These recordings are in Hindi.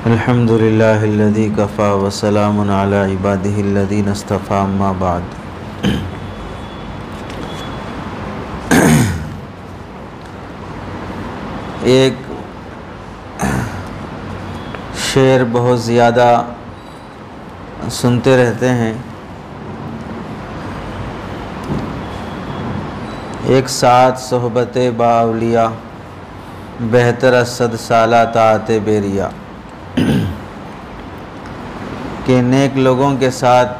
अल्हम्दुलिल्लाहिल्लज़ी कफ़ा व सलामुन अला इबादिहिल्लज़ीना इस्तफ़ा अम्मा बाद। एक शेर बहुत ज़्यादा सुनते रहते हैं। एक साथ सोहबत बाउलिया बेहतर असद साला ताअत बेरिया, कि नेक लोगों के साथ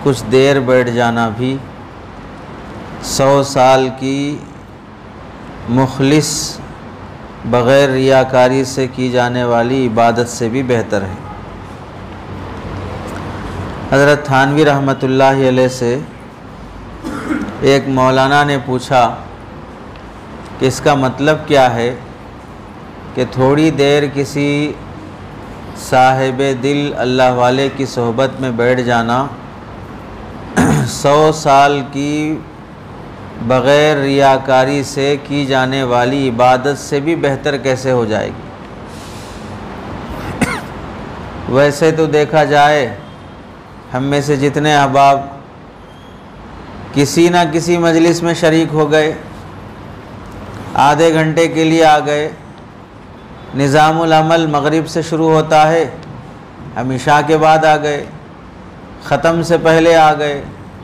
कुछ देर बैठ जाना भी 100 साल की मुखलिस बग़ैर रियाकारी से की जाने वाली इबादत से भी बेहतर है। हज़रत थानवी रहमतुल्लाहि अलैह से एक मौलाना ने पूछा कि इसका मतलब क्या है कि थोड़ी देर किसी साहिब दिल अल्लाह वाले की सोहबत में बैठ जाना 100 साल की बग़ैर रियाकारी से की जाने वाली इबादत से भी बेहतर कैसे हो जाएगी। वैसे तो देखा जाए हम में से जितने अहबाब किसी न किसी मजलिस में शरीक हो गए, आधे घंटे के लिए आ गए, निज़ामुल अमल मगरिब से शुरू होता है, हम इशा के बाद आ गए, ख़त्म से पहले आ गए,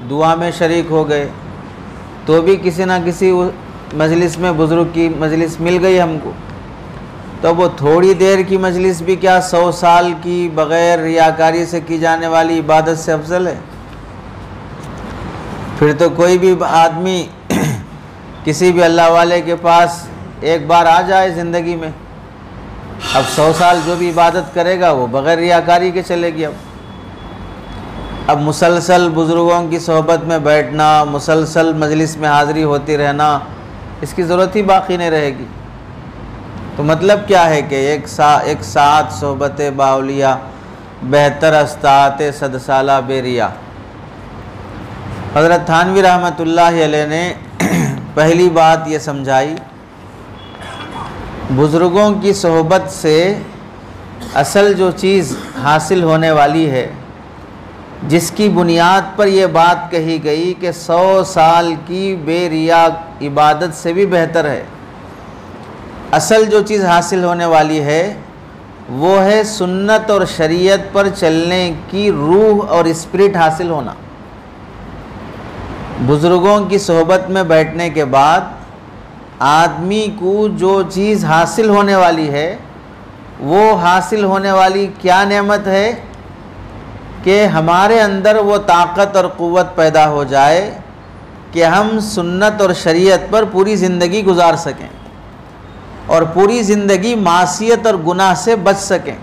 दुआ में शरीक हो गए, तो भी किसी ना किसी मजलिस में बुज़ुर्ग की मजलिस मिल गई हमको, तो वो थोड़ी देर की मजलिस भी क्या 100 साल की बग़ैर रियाकारी से की जाने वाली इबादत से अफजल है। फिर तो कोई भी आदमी किसी भी अल्लाह वाले के पास एक बार आ जाए ज़िंदगी में, अब 100 साल जो भी इबादत करेगा वो बग़ैर रियाकारी के चलेगी। अब मुसलसल बुज़ुर्गों की सोहबत में बैठना, मुसलसल मजलिस में हाज़िरी होती रहना, इसकी ज़रूरत ही बाकी नहीं रहेगी। तो मतलब क्या है कि एक साथ सोहबत बाउलिया बेहतर अस्तात सदसाला बेरिया। हज़रत थानवी रहमतुल्लाहि अलैह ने पहली बात ये समझाई, बुज़ुर्गों की सोहबत से असल जो चीज़ हासिल होने वाली है, जिसकी बुनियाद पर यह बात कही गई कि 100 साल की बेरिया इबादत से भी बेहतर है, असल जो चीज़ हासिल होने वाली है वो है सुन्नत और शरीयत पर चलने की रूह और स्पिरिट हासिल होना। बुज़ुर्गों की सोहबत में बैठने के बाद आदमी को जो चीज़ हासिल होने वाली है, वो हासिल होने वाली क्या नेमत है कि हमारे अंदर वो ताकत और क़ुव्वत पैदा हो जाए कि हम सुन्नत और शरीयत पर पूरी ज़िंदगी गुजार सकें और पूरी ज़िंदगी मासियत और गुनाह से बच सकें।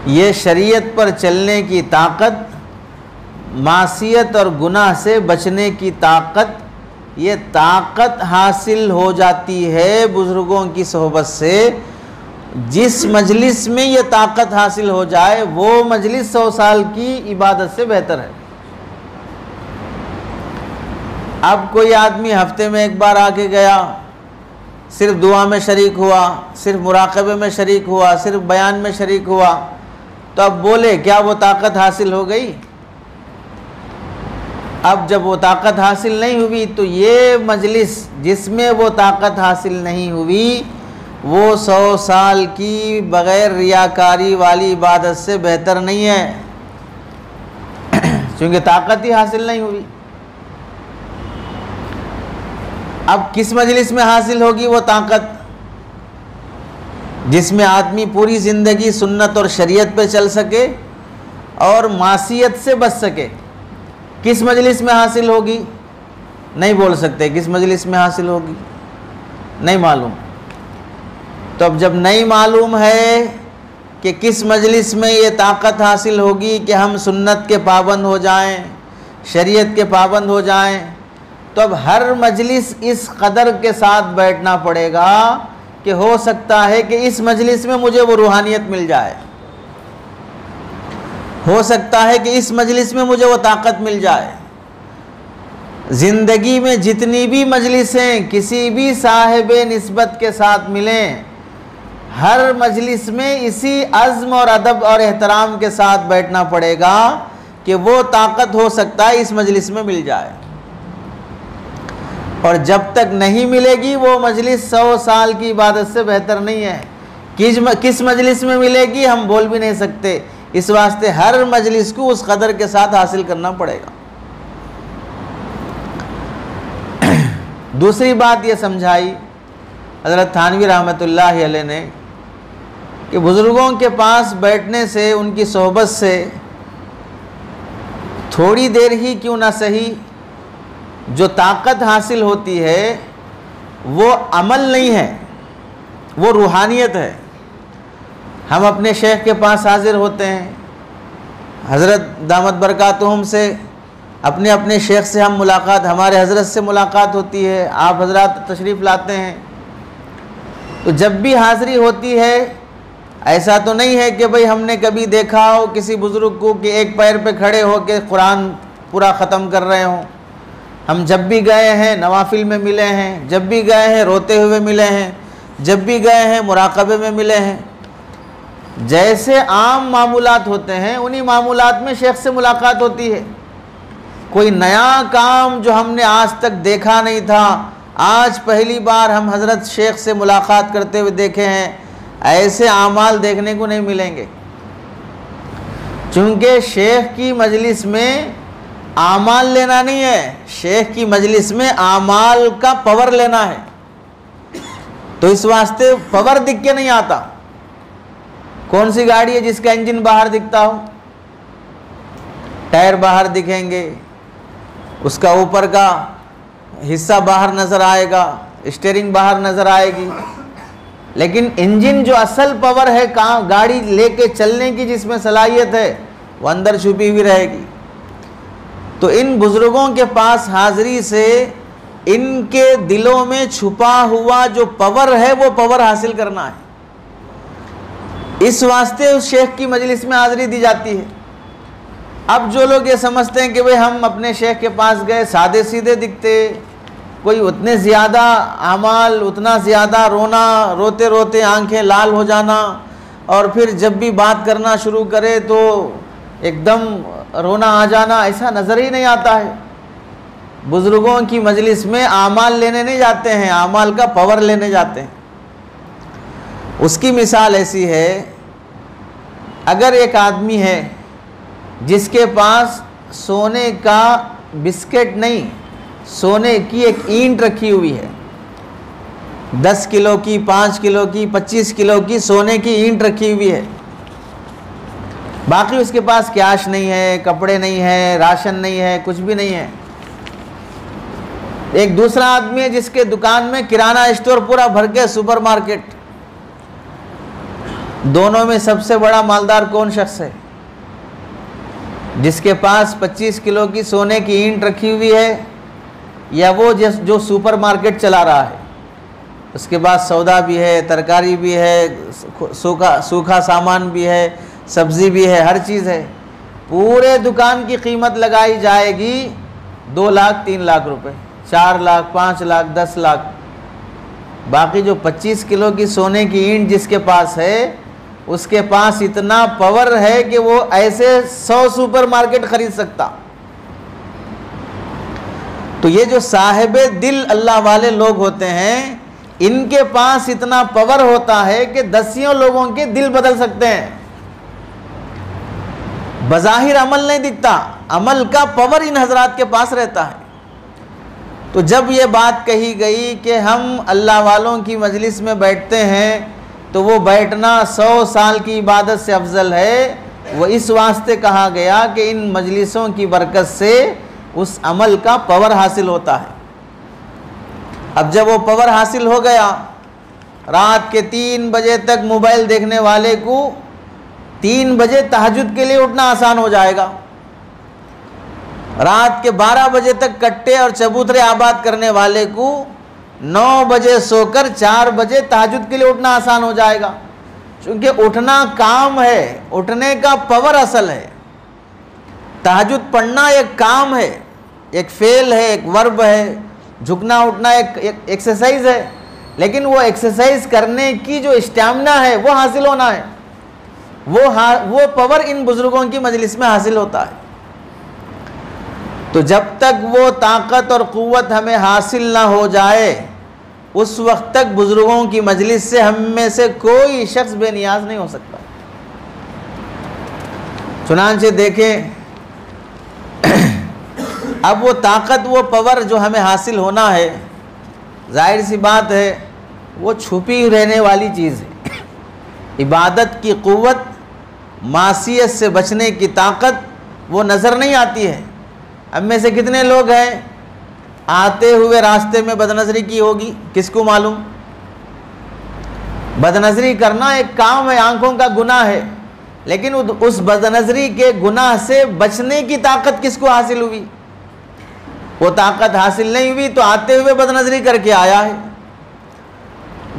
ये शरीयत पर चलने की ताकत, मासियत और गुनाह से बचने की ताकत, ये ताकत हासिल हो जाती है बुज़ुर्गों की सोहबत से। जिस मजलिस में ये ताकत हासिल हो जाए वो मजलिस 100 साल की इबादत से बेहतर है। अब कोई आदमी हफ्ते में एक बार आके गया, सिर्फ दुआ में शरीक हुआ, सिर्फ मुराक़बे में शरीक हुआ, सिर्फ बयान में शरीक हुआ, तो अब बोले क्या वो ताकत हासिल हो गई? अब जब वो ताकत हासिल नहीं हुई तो ये मजलिस जिसमें वो ताकत हासिल नहीं हुई वो 100 साल की बग़ैर रियाकारी वाली इबादत से बेहतर नहीं है, क्योंकि ताकत ही हासिल नहीं हुई। अब किस मजलिस में हासिल होगी वो ताकत जिसमें आदमी पूरी ज़िंदगी सुन्नत और शरीयत पे चल सके और मासियत से बच सके? किस मजलिस में हासिल होगी? नहीं बोल सकते किस मजलिस में हासिल होगी, नहीं मालूम। तो अब जब नहीं मालूम है कि किस मजलिस में ये ताकत हासिल होगी कि हम सुन्नत के पाबंद हो जाएं, शरीयत के पाबंद हो जाएं, तो अब हर मजलिस इस कदर के साथ बैठना पड़ेगा कि हो सकता है कि इस मजलिस में मुझे वो रूहानियत मिल जाए, हो सकता है कि इस मजलिस में मुझे वो ताकत मिल जाए। ज़िंदगी में जितनी भी मजलिसें किसी भी साहिब निस्बत के साथ मिलें, हर मजलिस में इसी अज़्म और अदब और एहतराम के साथ बैठना पड़ेगा कि वो ताकत हो सकता है इस मजलिस में मिल जाए, और जब तक नहीं मिलेगी वो मजलिस 100 साल की इबादत से बेहतर नहीं है। किस मजलिस में मिलेगी हम बोल भी नहीं सकते, इस वास्ते हर मजलिस को उस कदर के साथ हासिल करना पड़ेगा। दूसरी बात ये समझाई हज़रत थानवी रहमतुल्लाह अलैह ने कि बुज़ुर्गों के पास बैठने से, उनकी सोहबत से थोड़ी देर ही क्यों ना सही जो ताकत हासिल होती है वो अमल नहीं है, वो रूहानियत है। हम अपने शेख के पास हाजिर होते हैं, हज़रत दामत बरकातुहुम से, अपने अपने शेख से हम मुलाकात, हमारे हज़रत से मुलाकात होती है, आप हज़रात तशरीफ़ लाते हैं। तो जब भी हाज़िरी होती है, ऐसा तो नहीं है कि भाई हमने कभी देखा हो किसी बुज़ुर्ग को कि एक पैर पे खड़े हो के कुरान पूरा ख़त्म कर रहे हों। हम जब भी गए हैं नवाफिल में मिले हैं, जब भी गए हैं रोते हुए मिले हैं, जब भी गए हैं मुराक़बे में मिले हैं। जैसे आम मामूलात होते हैं उन्हीं मामूलात में शेख से मुलाकात होती है। कोई नया काम जो हमने आज तक देखा नहीं था, आज पहली बार हम हज़रत शेख से मुलाकात करते हुए देखे हैं, ऐसे आमाल देखने को नहीं मिलेंगे। चूँकि शेख की मजलिस में आमाल लेना नहीं है, शेख की मजलिस में आमाल का पावर लेना है। तो इस वास्ते पावर दिख के नहीं आता। कौन सी गाड़ी है जिसका इंजन बाहर दिखता हो? टायर बाहर दिखेंगे, उसका ऊपर का हिस्सा बाहर नज़र आएगा, स्टीयरिंग बाहर नज़र आएगी, लेकिन इंजन जो असल पावर है कहाँ, गाड़ी लेके चलने की जिसमें सलाहियत है, वो अंदर छुपी हुई रहेगी। तो इन बुज़ुर्गों के पास हाज़िरी से इनके दिलों में छुपा हुआ जो पावर है वो पावर हासिल करना है। इस वास्ते उस शेख की मजलिस में हाज़िरी दी जाती है। अब जो लोग ये समझते हैं कि भाई हम अपने शेख के पास गए, सादे सीधे दिखते, कोई उतने ज़्यादा अमाल, उतना ज़्यादा रोना, रोते रोते आंखें लाल हो जाना, और फिर जब भी बात करना शुरू करे तो एकदम रोना आ जाना, ऐसा नज़र ही नहीं आता है। बुज़ुर्गों की मजलिस में आमाल लेने नहीं जाते हैं, आमाल का पावर लेने जाते हैं। उसकी मिसाल ऐसी है, अगर एक आदमी है जिसके पास सोने का बिस्किट नहीं, सोने की एक ईंट रखी हुई है, 10 किलो की, 5 किलो की, 25 किलो की सोने की ईंट रखी हुई है, बाकी उसके पास कैश नहीं है, कपड़े नहीं है, राशन नहीं है, कुछ भी नहीं है। एक दूसरा आदमी है जिसके दुकान में किराना स्टोर पूरा भर के, सुपरमार्केट। दोनों में सबसे बड़ा मालदार कौन शख्स है? जिसके पास 25 किलो की सोने की ईंट रखी हुई है, या वो जो सुपरमार्केट चला रहा है, उसके पास सौदा भी है, तरकारी भी है, सूखा सामान भी है, सब्ज़ी भी है, हर चीज़ है। पूरे दुकान की कीमत लगाई जाएगी 2 लाख 3 लाख रुपए, 4 लाख 5 लाख 10 लाख। बाकी जो 25 किलो की सोने की ईंट जिसके पास है, उसके पास इतना पावर है कि वो ऐसे 100 सुपरमार्केट खरीद सकता। तो ये जो साहिबे दिल अल्लाह वाले लोग होते हैं, इनके पास इतना पावर होता है कि दसियों लोगों के दिल बदल सकते हैं। बज़ाहिर अमल नहीं दिखता, अमल का पावर इन हजरात के पास रहता है। तो जब ये बात कही गई कि हम अल्लाह वालों की मजलिस में बैठते हैं तो वो बैठना 100 साल की इबादत से अफजल है, वो इस वास्ते कहा गया कि इन मजलिसों की बरकत से उस अमल का पावर हासिल होता है। अब जब वो पावर हासिल हो गया, रात के 3 बजे तक मोबाइल देखने वाले को 3 बजे तहज्जुद के लिए उठना आसान हो जाएगा। रात के 12 बजे तक कट्टे और चबूतरे आबाद करने वाले को 9 बजे सोकर 4 बजे तहज्जुद के लिए उठना आसान हो जाएगा। क्योंकि उठना काम है, उठने का पावर असल है। तहज्जुद पढ़ना एक काम है, एक फेल है, एक वर्ब है। झुकना उठना एक एक्सरसाइज है। लेकिन वो एक्सरसाइज करने की जो स्टैमिना है वो हासिल होना है, वो पावर इन बुजुर्गों की मजलिस में हासिल होता है। तो जब तक वो ताकत और क़ुव्वत हमें हासिल ना हो जाए उस वक्त तक बुजुर्गों की मजलिस से हम में से कोई शख्स बेनियाज नहीं हो सकता। चुनांचे देखें, अब वो ताकत, वो पावर जो हमें हासिल होना है, जाहिर सी बात है वो छुपी रहने वाली चीज़ है। इबादत की क़ुव्वत, मासियत से बचने की ताकत वो नज़र नहीं आती है। अब में से कितने लोग हैं आते हुए रास्ते में बदनज़री की होगी, किसको मालूम। बदनज़री करना एक काम है, आंखों का गुनाह है, लेकिन उस बदनज़री के गुनाह से बचने की ताकत किसको हासिल हुई। वो ताकत हासिल नहीं हुई तो आते हुए बदनज़री करके आया है।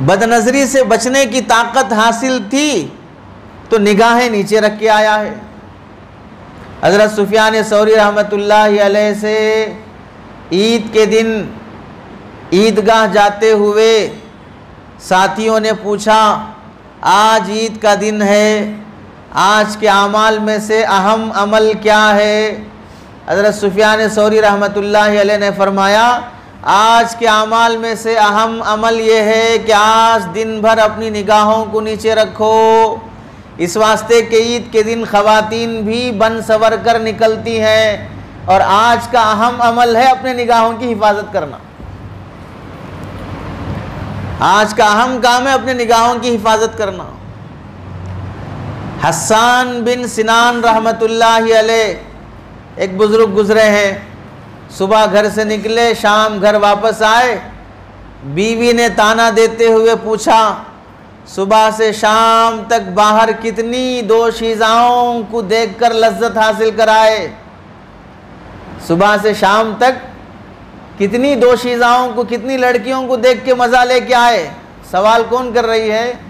बदनज़री से बचने की ताकत हासिल थी तो निगाहें नीचे रख के आया है। हज़रत सुफियान सौरी रहमतुल्लाहि अलैह से ईद के दिन ईदगाह जाते हुए साथियों ने पूछा, आज ईद का दिन है, आज के अमाल में से अहम अमल क्या है। हज़रत सुफियान सौरी रहमतुल्लाहि अलैह ने फरमाया, आज के अमाल में से अहम अमल ये है कि आज दिन भर अपनी निगाहों को नीचे रखो। इस वास्ते के ईद के दिन ख़वातीन भी बन सवर कर निकलती हैं और आज का अहम अमल है अपने निगाहों की हिफाजत करना। आज का अहम काम है अपने निगाहों की हिफाजत करना। हस्सान बिन सिनान रहमतुल्लाहि अलैह एक बुज़ुर्ग गुज़रे हैं, सुबह घर से निकले, शाम घर वापस आए। बीवी ने ताना देते हुए पूछा, सुबह से शाम तक बाहर कितनी दोशीज़ाओं को देखकर लज्जत हासिल कराए। सुबह से शाम तक कितनी दोशीज़ाओं को, कितनी लड़कियों को देख के मज़ा लेके आए। सवाल कौन कर रही है?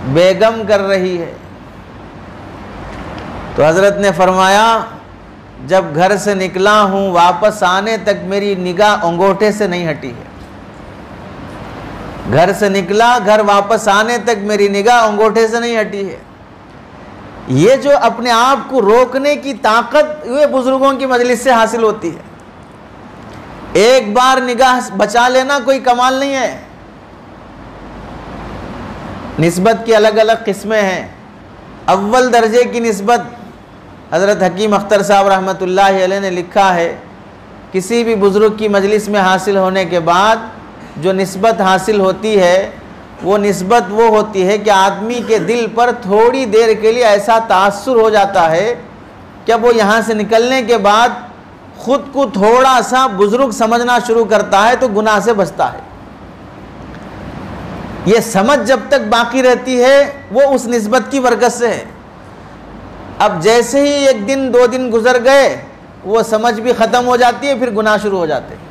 बेगम कर रही है। तो हज़रत ने फरमाया, जब घर से निकला हूँ वापस आने तक मेरी निगाह अंगूठे से नहीं हटी है। घर से निकला, घर वापस आने तक मेरी निगाह अंगूठे से नहीं हटी है। ये जो अपने आप को रोकने की ताकत ये बुजुर्गों की मजलिस से हासिल होती है। एक बार निगाह बचा लेना कोई कमाल नहीं है। निस्बत की अलग अलग किस्में हैं। अव्वल दर्जे की निस्बत हज़रत हकीम अख्तर साहब रहमतुल्लाहि अलैह ने लिखा है, किसी भी बुज़ुर्ग की मजलिस में हासिल होने के बाद जो निस्बत हासिल होती है वो निस्बत वो होती है कि आदमी के दिल पर थोड़ी देर के लिए ऐसा तासुर हो जाता है कि वो यहाँ से निकलने के बाद ख़ुद को थोड़ा सा बुज़ुर्ग समझना शुरू करता है तो गुनाह से बचता है। ये समझ जब तक बाकी रहती है वो उस निस्बत की बरकत से है। अब जैसे ही एक दिन दो दिन गुजर गए वो समझ भी ख़त्म हो जाती है, फिर गुनाह शुरू हो जाते हैं।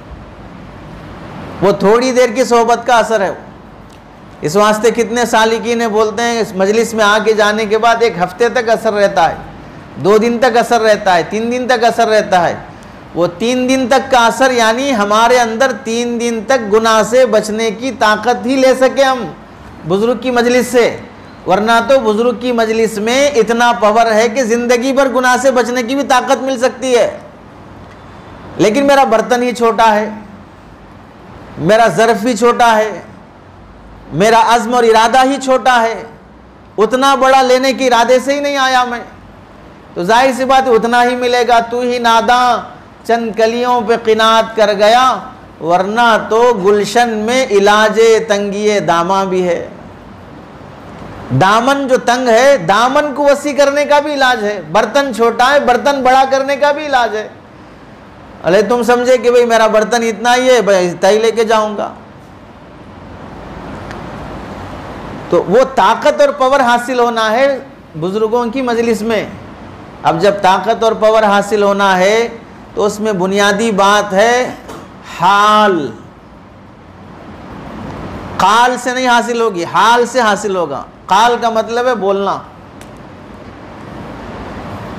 वो थोड़ी देर की सोहबत का असर है। इस वास्ते कितने सालिकीन बोलते हैं इस मजलिस में आके जाने के बाद एक हफ्ते तक असर रहता है, 2 दिन तक असर रहता है, 3 दिन तक असर रहता है। वो 3 दिन तक का असर यानी हमारे अंदर 3 दिन तक गुनाह से बचने की ताकत ही ले सके हम बुज़ुर्ग की मजलिस से। वरना तो बुज़ुर्ग की मजलिस में इतना पावर है कि ज़िंदगी भर गुनाह से बचने की भी ताकत मिल सकती है। लेकिन मेरा बर्तन ही छोटा है, मेरा ज़र्फ़ ही छोटा है, मेरा अज़्म और इरादा ही छोटा है, उतना बड़ा लेने के इरादे से ही नहीं आया मैं, तो जाहिर सी बात है उतना ही मिलेगा। तू ही नादां चंद कलियों पे क़िनात कर गया, वरना तो गुलशन में इलाजे तंगिए दामा भी है। दामन जो तंग है, दामन को वसी करने का भी इलाज है। बर्तन छोटा है, बर्तन बड़ा करने का भी इलाज है। अरे तुम समझे कि भाई मेरा बर्तन इतना ही है, भाई इतना ही लेके जाऊंगा, तो वो ताकत और पावर हासिल होना है बुजुर्गों की मजलिस में। अब जब ताकत और पावर हासिल होना है तो उसमें बुनियादी बात है हाल। काल से नहीं हासिल होगी, हाल से हासिल होगा। काल का मतलब है बोलना।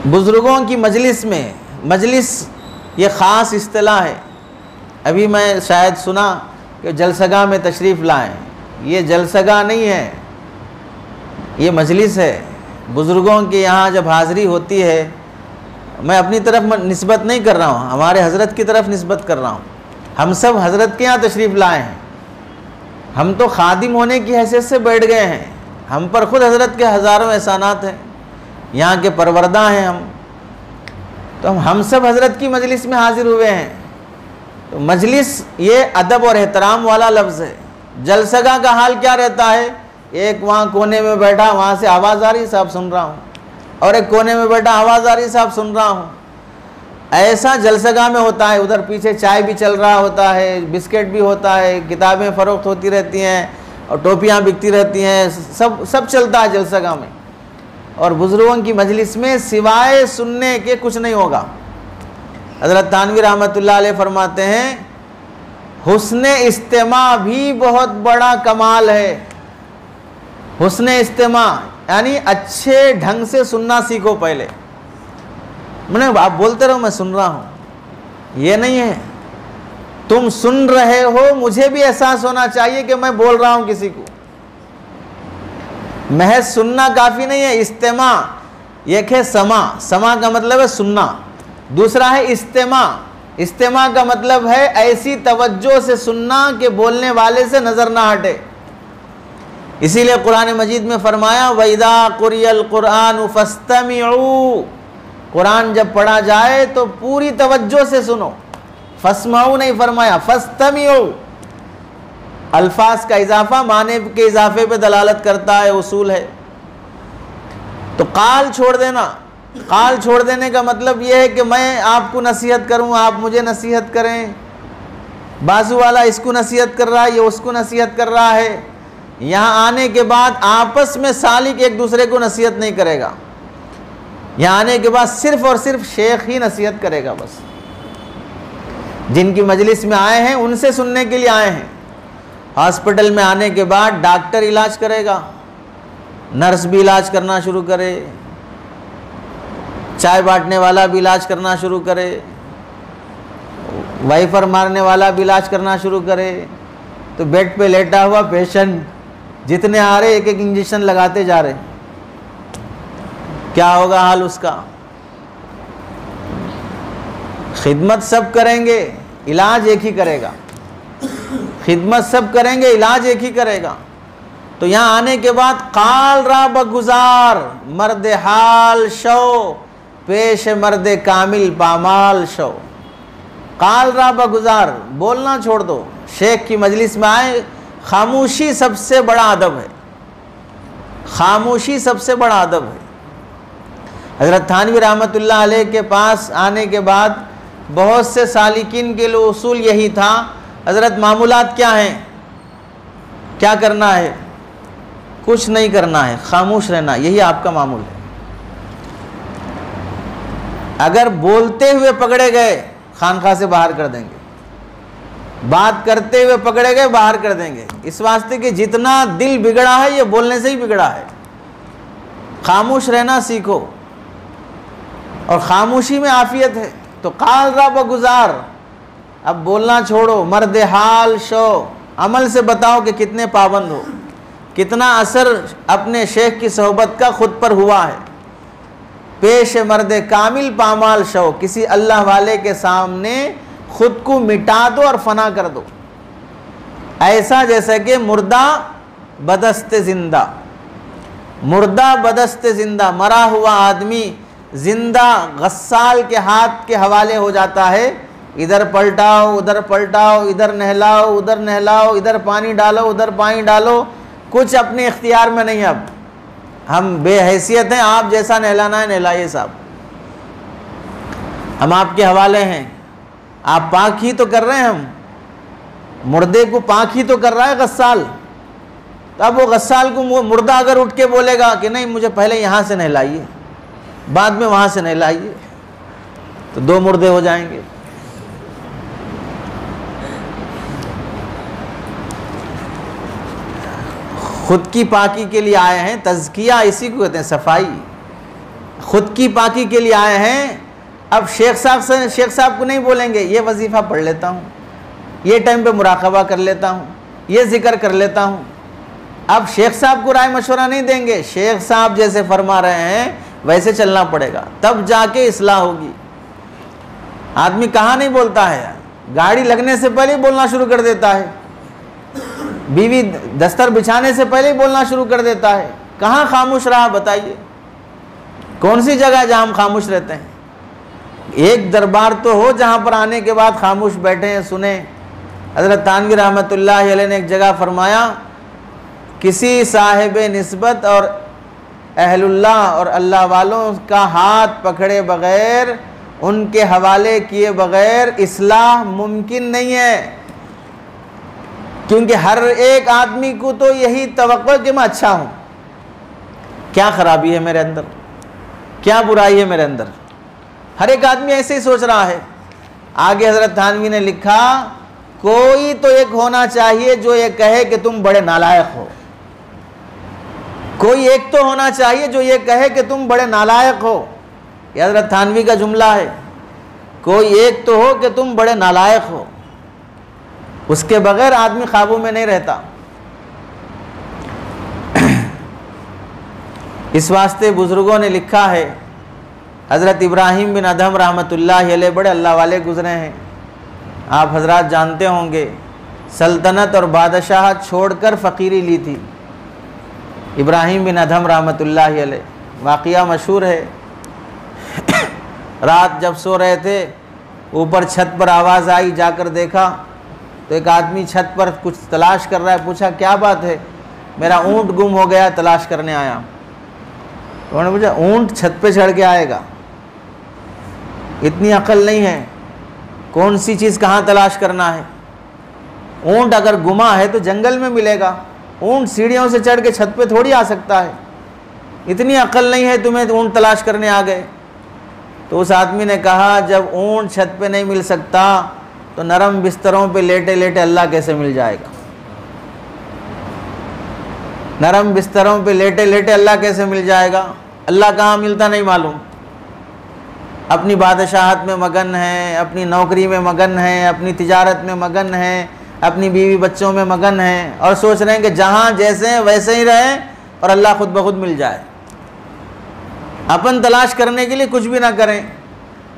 बुजुर्गों की मजलिस में, मजलिस ये ख़ास इस्तिलाह है। अभी मैं शायद सुना कि जलसगाह में तशरीफ़ लाएं। ये जलसगाह नहीं है, ये मजलिस है। बुज़ुर्गों के यहाँ जब हाज़िरी होती है, मैं अपनी तरफ निस्बत नहीं कर रहा हूँ, हमारे हज़रत की तरफ निस्बत कर रहा हूँ। हम सब हज़रत के यहाँ तशरीफ़ लाए हैं, हम तो खादिम होने की हैसियत से बैठ गए हैं। हम पर ख़ुद हज़रत के हज़ारों एहसानात हैं, यहाँ के परवरदा हैं हम, तो हम सब हज़रत की मजलिस में हाज़िर हुए हैं। तो मजलिस ये अदब और एहतराम वाला लफ्ज़ है। जलसगा का हाल क्या रहता है, एक वहाँ कोने में बैठा, वहाँ से आवाज़ आ रही, साहब सुन रहा हूँ, और एक कोने में बैठा, आवाज़ आ रही, साहब सुन रहा हूँ। ऐसा जलसगा में होता है। उधर पीछे चाय भी चल रहा होता है, बिस्किट भी होता है, किताबें फ़रोख्त होती रहती हैं और टोपियाँ बिकती रहती हैं, सब चलता है जलसगा में। और बुज़ुर्गों की मजलिस में सिवाय सुनने के कुछ नहीं होगा। हज़रत थानवी रहमतुल्लाह अलैह फरमाते हैं, हुस्ने इस्तिमा भी बहुत बड़ा कमाल है। हुस्ने इस्तिमा यानी अच्छे ढंग से सुनना सीखो। पहले मैंने आप बोलते रहो, मैं सुन रहा हूँ, ये नहीं है। तुम सुन रहे हो, मुझे भी एहसास होना चाहिए कि मैं बोल रहा हूँ किसी को। महज सुनना काफ़ी नहीं है। इस्तिमा एक है समा, समा का मतलब है सुनना, दूसरा है इस्तिमा। इस्तिमा का मतलब है ऐसी तवज्जो से सुनना कि बोलने वाले से नज़र ना हटे। इसीलिए कुरान मजीद में फरमाया, वइज़ा कुरियल कुरान फस्तमिऊ, कुरान जब पढ़ा जाए तो पूरी तवज्जो से सुनो। फस्माऊ नहीं फरमाया, फस्तमिऊ। अल्फाज का इजाफा माने के इजाफे पे दलालत करता है, उसूल है। तो काल छोड़ देना, काल छोड़ देने का मतलब यह है कि मैं आपको नसीहत करूं, आप मुझे नसीहत करें। बाजू वाला इसको नसीहत कर रहा है, ये उसको नसीहत कर रहा है। यहाँ आने के बाद आपस में सालिक एक दूसरे को नसीहत नहीं करेगा। यहाँ आने के बाद सिर्फ और सिर्फ शेख ही नसीहत करेगा। बस जिनकी मजलिस में आए हैं उनसे सुनने के लिए आए हैं। हॉस्पिटल में आने के बाद डॉक्टर इलाज करेगा, नर्स भी इलाज करना शुरू करे, चाय बांटने वाला भी इलाज करना शुरू करे, वाइफर मारने वाला भी इलाज करना शुरू करे। तो बेड पे लेटा हुआ पेशेंट जितने आ रहे एक एक इंजेक्शन लगाते जा रहे, क्या होगा हाल उसका। खिदमत सब करेंगे, इलाज एक ही करेगा। खिदमत सब करेंगे, इलाज एक ही करेगा। तो यहाँ आने के बाद काल रा बगुजार मर्द हाल शो, पेश मर्द कामिल पामाल शो। काल रा बगुजार, बोलना छोड़ दो। शेख की मजलिस में आए, खामोशी सबसे बड़ा अदब है। खामोशी सबसे बड़ा अदब है। हज़रत थानवी रहमतुल्लाह अलैह के पास आने के बाद बहुत से सालिकीन के लिए उसूल यही था, हज़रत मामूलात क्या हैं, क्या करना है, कुछ नहीं करना है, खामोश रहना, यही आपका मामूल है। अगर बोलते हुए पकड़े गए खानका से बाहर कर देंगे, बात करते हुए पकड़े गए बाहर कर देंगे। इस वास्ते कि जितना दिल बिगड़ा है ये बोलने से ही बिगड़ा है। खामोश रहना सीखो और खामोशी में आफियत है। तो काल रा बगुजार, अब बोलना छोड़ो। मर्द हाल शो, अमल से बताओ कि कितने पाबंद हो, कितना असर अपने शेख की सोहबत का खुद पर हुआ है। पेश मर्द कामिल पामाल शो, किसी अल्लाह वाले के सामने खुद को मिटा दो और फना कर दो, ऐसा जैसे कि मुर्दा बदस्ते जिंदा। मुर्दा बदस्ते जिंदा, मरा हुआ आदमी जिंदा गस्साल के हाथ के हवाले हो जाता है। इधर पलटाओ, उधर पलटाओ, इधर नहलाओ, उधर नहलाओ, इधर पानी डालो, उधर पानी डालो, कुछ अपने इख्तियार में नहीं। अब हम बेहैसियत हैं, आप जैसा नहलाना है नहलाइए साहब, हम आपके हवाले हैं। आप पाक ही तो कर रहे हैं, हम मुर्दे को पाक ही तो कर रहा है गस्साल। तो अब वो गस्साल को मुर्दा अगर उठ के बोलेगा कि नहीं मुझे पहले यहाँ से नहलाइए बाद में वहाँ से नहलाइए, तो दो मुर्दे हो जाएंगे। खुद की पाकी के लिए आए हैं, तज़किया इसी को कहते हैं, सफाई। खुद की पाकी के लिए आए हैं। अब शेख साहब को नहीं बोलेंगे ये वजीफ़ा पढ़ लेता हूँ, ये टाइम पे मुराकबा कर लेता हूँ, ये जिक्र कर लेता हूँ। अब शेख साहब को राय मशवरा नहीं देंगे, शेख साहब जैसे फरमा रहे हैं वैसे चलना पड़ेगा, तब जाके इस्लाह होगी। आदमी कहाँ नहीं बोलता है यार, गाड़ी लगने से पहले ही बोलना शुरू कर देता है, बीवी दस्तर बिछाने से पहले ही बोलना शुरू कर देता है। कहाँ खामोश रहा बताइए, कौन सी जगह जहाँ हम खामोश रहते हैं? एक दरबार तो हो जहाँ पर आने के बाद खामोश बैठे हैं, सुने। हज़रत थानवी रहमतुल्लाह अलैह ने एक जगह फरमाया, किसी साहिब निस्बत और अहलुल्लाह और अल्लाह वालों का हाथ पकड़े बग़ैर, उनके हवाले किए बग़ैर इस्लाह मुमकिन नहीं है। क्योंकि हर एक आदमी को तो यही तवक्को कि मैं अच्छा हूँ। क्या खराबी है मेरे अंदर, क्या बुराई है मेरे अंदर? हर एक आदमी ऐसे ही सोच रहा है। आगे हज़रत थानवी ने लिखा, कोई तो एक होना चाहिए जो ये कहे कि तुम बड़े नालायक हो। कोई एक तो होना चाहिए जो ये कहे कि तुम बड़े नालायक हो। ये हज़रत थानवी का जुमला है, कोई एक तो हो कि तुम बड़े नालायक हो। उसके बगैर आदमी काबू में नहीं रहता। इस वास्ते बुजुर्गों ने लिखा है, हज़रत इब्राहिम बिन अदहम रहमतुल्लाह अलैह बड़े अल्लाह वाले गुजरे हैं। आप हजरात जानते होंगे, सल्तनत और बादशाह छोड़कर फ़कीरी ली थी इब्राहिम बिन अदहम रहमतुल्लाह अलैह। वाक़िया मशहूर है। रात जब सो रहे थे, ऊपर छत पर आवाज़ आई, जाकर देखा तो एक आदमी छत पर कुछ तलाश कर रहा है। पूछा क्या बात है? मेरा ऊँट गुम हो गया, तलाश करने आया। उन्होंने पूछा ऊँट छत पे चढ़ के आएगा? इतनी अकल नहीं है, कौन सी चीज़ कहाँ तलाश करना है? ऊँट अगर गुमा है तो जंगल में मिलेगा, ऊँट सीढ़ियों से चढ़ के छत पे थोड़ी आ सकता है। इतनी अकल नहीं है तुम्हें, ऊँट तलाश करने आ गए। तो उस आदमी ने कहा, जब ऊँट छत पे नहीं मिल सकता तो नरम बिस्तरों पे लेटे लेटे अल्लाह कैसे मिल जाएगा? नरम बिस्तरों पे लेटे लेटे अल्लाह कैसे मिल जाएगा? अल्लाह कहाँ मिलता नहीं मालूम। अपनी बादशाहत में मगन है, अपनी नौकरी में मगन है, अपनी तिजारत में मगन है, अपनी बीवी बच्चों में मगन है, और सोच रहे हैं कि जहाँ जैसे हैं वैसे ही रहें और अल्लाह खुद ब खुद मिल जाए। अपन तलाश करने के लिए कुछ भी ना करें,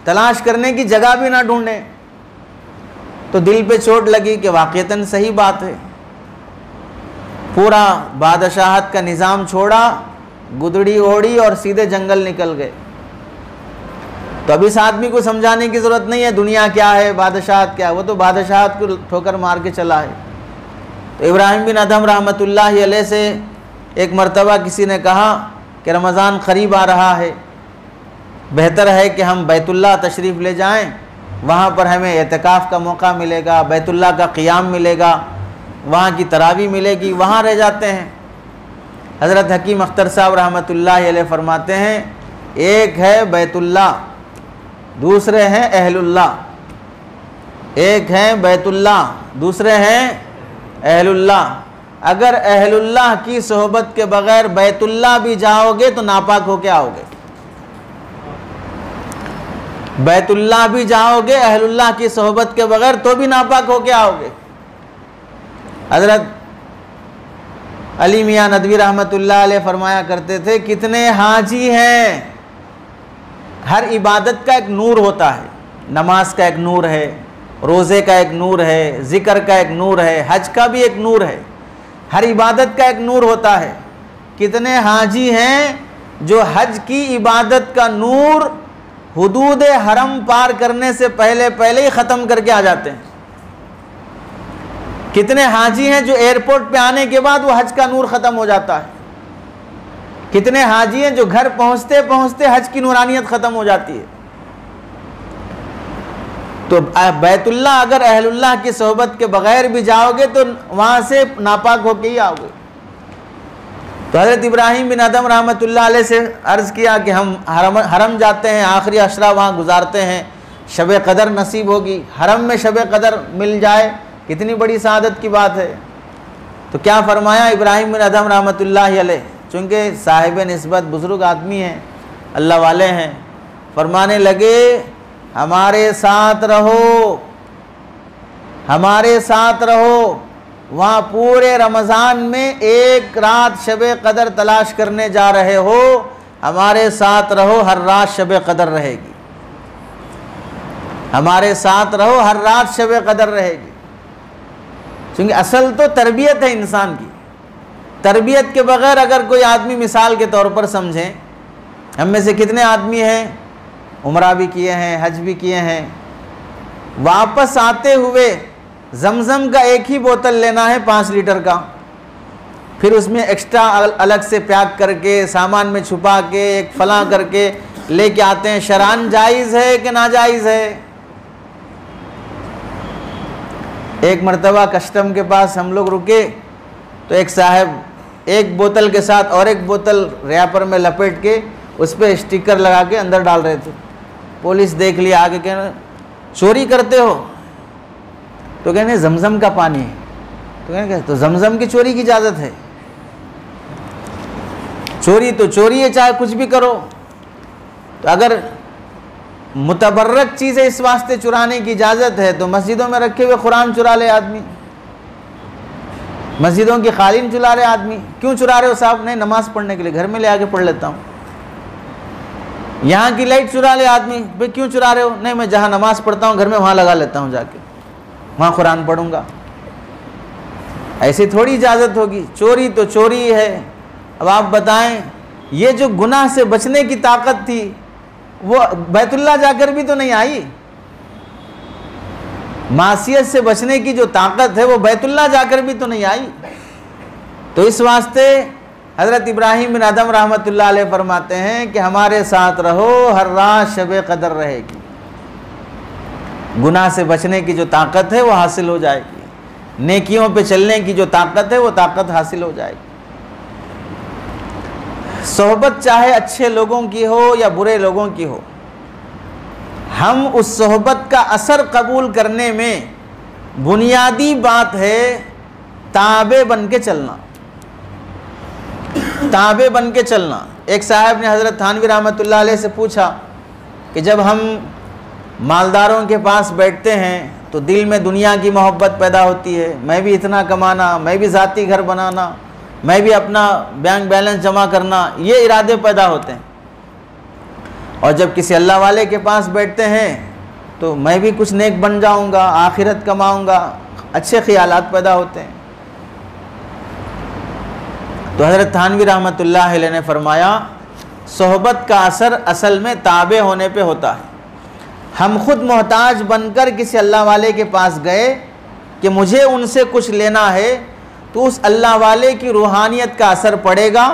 तलाश करने की जगह भी ना ढूंढें, तो दिल पे चोट लगी कि वाक़ईतन सही बात है। पूरा बादशाहत का निज़ाम छोड़ा, गुदड़ी ओढ़ी और सीधे जंगल निकल गए। तो अब इस आदमी को समझाने की ज़रूरत नहीं है दुनिया क्या है, बादशाहत क्या है, वो तो बादशाहत को ठोकर मार के चला है। तो इब्राहिम बिन अदहम रहमतुल्लाह अलैह से एक मरतबा किसी ने कहा कि रमज़ान क़रीब आ रहा है, बेहतर है कि हम बैतुल्लाह तशरीफ़ ले जाएं, वहाँ पर हमें एतकाफ़ का मौका मिलेगा, बैतुल्लाह का क़ियाम मिलेगा, वहाँ की तरावी मिलेगी, वहाँ रह जाते हैं। हज़रत हकीम अख्तर साहब रहमतुल्लाह अलैह फरमाते हैं, एक है बैतुल्लाह, दूसरे हैं अहलुल्लाह। एक हैं बैतुल्लाह, दूसरे हैं अहलुल्लाह। अगर अहलुल्लाह की सोहबत के बग़ैर बैतुल्लाह भी जाओगे तो नापाक होके आओगे। बैतुल्लाह भी जाओगे अहलुल्लाह की सोहबत के बग़ैर तो भी नापाक होके आओगे। हज़रत अली मियाँ नदवी रहमतुल्लाह अलैह फरमाया करते थे, कितने हाजी हैं। हर इबादत का एक नूर होता है, नमाज का एक नूर है, रोज़े का एक नूर है, ज़िक्र का एक नूर है, हज का भी एक नूर है, हर इबादत का एक नूर होता है। कितने हाजी हैं जो हज की इबादत का नूर हुदूद हरम पार करने से पहले पहले ही ख़त्म करके आ जाते हैं। कितने हाजी हैं जो एयरपोर्ट पे आने के बाद वो हज का नूर ख़त्म हो जाता है। कितने हाजी हैं जो घर पहुंचते पहुंचते हज की नूरानियत ख़त्म हो जाती है। तो बैतुल्लाह अगर अहलुल्लाह की सोहबत के बग़ैर भी जाओगे तो वहाँ से नापाक होके ही आओगे। तो हज़रत इब्राहिम बिन अदहम रहमतुल्लाह अलैह से अर्ज़ किया कि हम हरम जाते हैं, आखिरी अशरा वहाँ गुजारते हैं, शब क़दर नसीब होगी, हरम में शब क़दर मिल जाए, कितनी बड़ी सआदत की बात है। तो क्या फ़रमाया इब्राहिम बिन अदहम रहमतुल्लाह अलैह, चूँकि साहिब निस्बत बुज़ुर्ग आदमी हैं, अल्लाह वाले हैं, फरमाने लगे हमारे साथ रहो, हमारे साथ रहो। वहाँ पूरे रमज़ान में एक रात शब कदर तलाश करने जा रहे हो, हमारे साथ रहो, हर रात शब कदर रहेगी। हमारे साथ रहो, हर रात शब कदर रहेगी। क्योंकि असल तो तरबियत है इंसान की। तरबियत के बगैर अगर कोई आदमी, मिसाल के तौर पर समझें, हम में से कितने आदमी हैं उम्रा भी किए हैं, हज भी किए हैं, वापस आते हुए जमज़म का एक ही बोतल लेना है 5 लीटर का, फिर उसमें एक्स्ट्रा अलग से पैक करके सामान में छुपा के एक फलां करके लेके आते हैं। शरान जायज़ है कि नाजायज़ है? एक मर्तबा कस्टम के पास हम लोग रुके तो एक साहब एक बोतल के साथ और एक बोतल रैपर में लपेट के उस पर स्टिकर लगा के अंदर डाल रहे थे। पुलिस देख लिया, आगे कहना चोरी करते हो? तो कहने जमजम का पानी है। तो कहने तो जमजम की चोरी की इजाज़त है? चोरी तो चोरी है, चाहे कुछ भी करो। तो अगर मुतबर्रक चीज़ें इस वास्ते चुराने की इजाज़त है तो मस्जिदों में रखे हुए कुरान चुरा ले आदमी, मस्जिदों की कालीन चुरा रहे आदमी। क्यों चुरा रहे हो साहब? नहीं, नमाज पढ़ने के लिए, घर में ले आके पढ़ लेता हूँ। यहाँ की लाइट चुरा ले आदमी, भाई क्यों चुरा रहे हो? नहीं, मैं जहाँ नमाज पढ़ता हूँ घर में वहाँ लगा लेता हूँ, जाके वहाँ कुरान पढ़ूंगा। ऐसी थोड़ी इजाज़त होगी। चोरी तो चोरी है। अब आप बताएं, ये जो गुनाह से बचने की ताकत थी वो बैतुल्लाह जाकर भी तो नहीं आई। मासियत से बचने की जो ताकत है वो बैतुल्लाह जाकर भी तो नहीं आई। तो इस वास्ते हज़रत इब्राहीम बिन अदम रहमतुल्लाह अलैह फरमाते हैं कि हमारे साथ रहो, हर रात शब कदर रहेगी। गुनाह से बचने की जो ताकत है वो हासिल हो जाएगी, नेकियों पे चलने की जो ताकत है वो ताकत हासिल हो जाएगी। सोहबत चाहे अच्छे लोगों की हो या बुरे लोगों की हो, हम उस सोहबत का असर कबूल करने में बुनियादी बात है ताबे बन के चलना। ताबे बन के चलना। एक साहब ने हज़रत थानवी रहमतुल्लाह अलैह से पूछा कि जब हम मालदारों के पास बैठते हैं तो दिल में दुनिया की मोहब्बत पैदा होती है, मैं भी इतना कमाना, मैं भी ज़ाती घर बनाना, मैं भी अपना बैंक बैलेंस जमा करना, ये इरादे पैदा होते हैं। और जब किसी अल्लाह वाले के पास बैठते हैं तो मैं भी कुछ नेक बन जाऊंगा, आखिरत कमाऊंगा, अच्छे ख्यालात पैदा होते हैं। तो हज़रत थानवी रहमतुल्लाह अलैह ने फरमाया, सोहबत का असर असल में ताबे होने पे होता है। हम खुद मोहताज बनकर किसी अल्लाह वाले के पास गए कि मुझे उनसे कुछ लेना है, तो उस अल्लाह वाले की रूहानियत का असर पड़ेगा,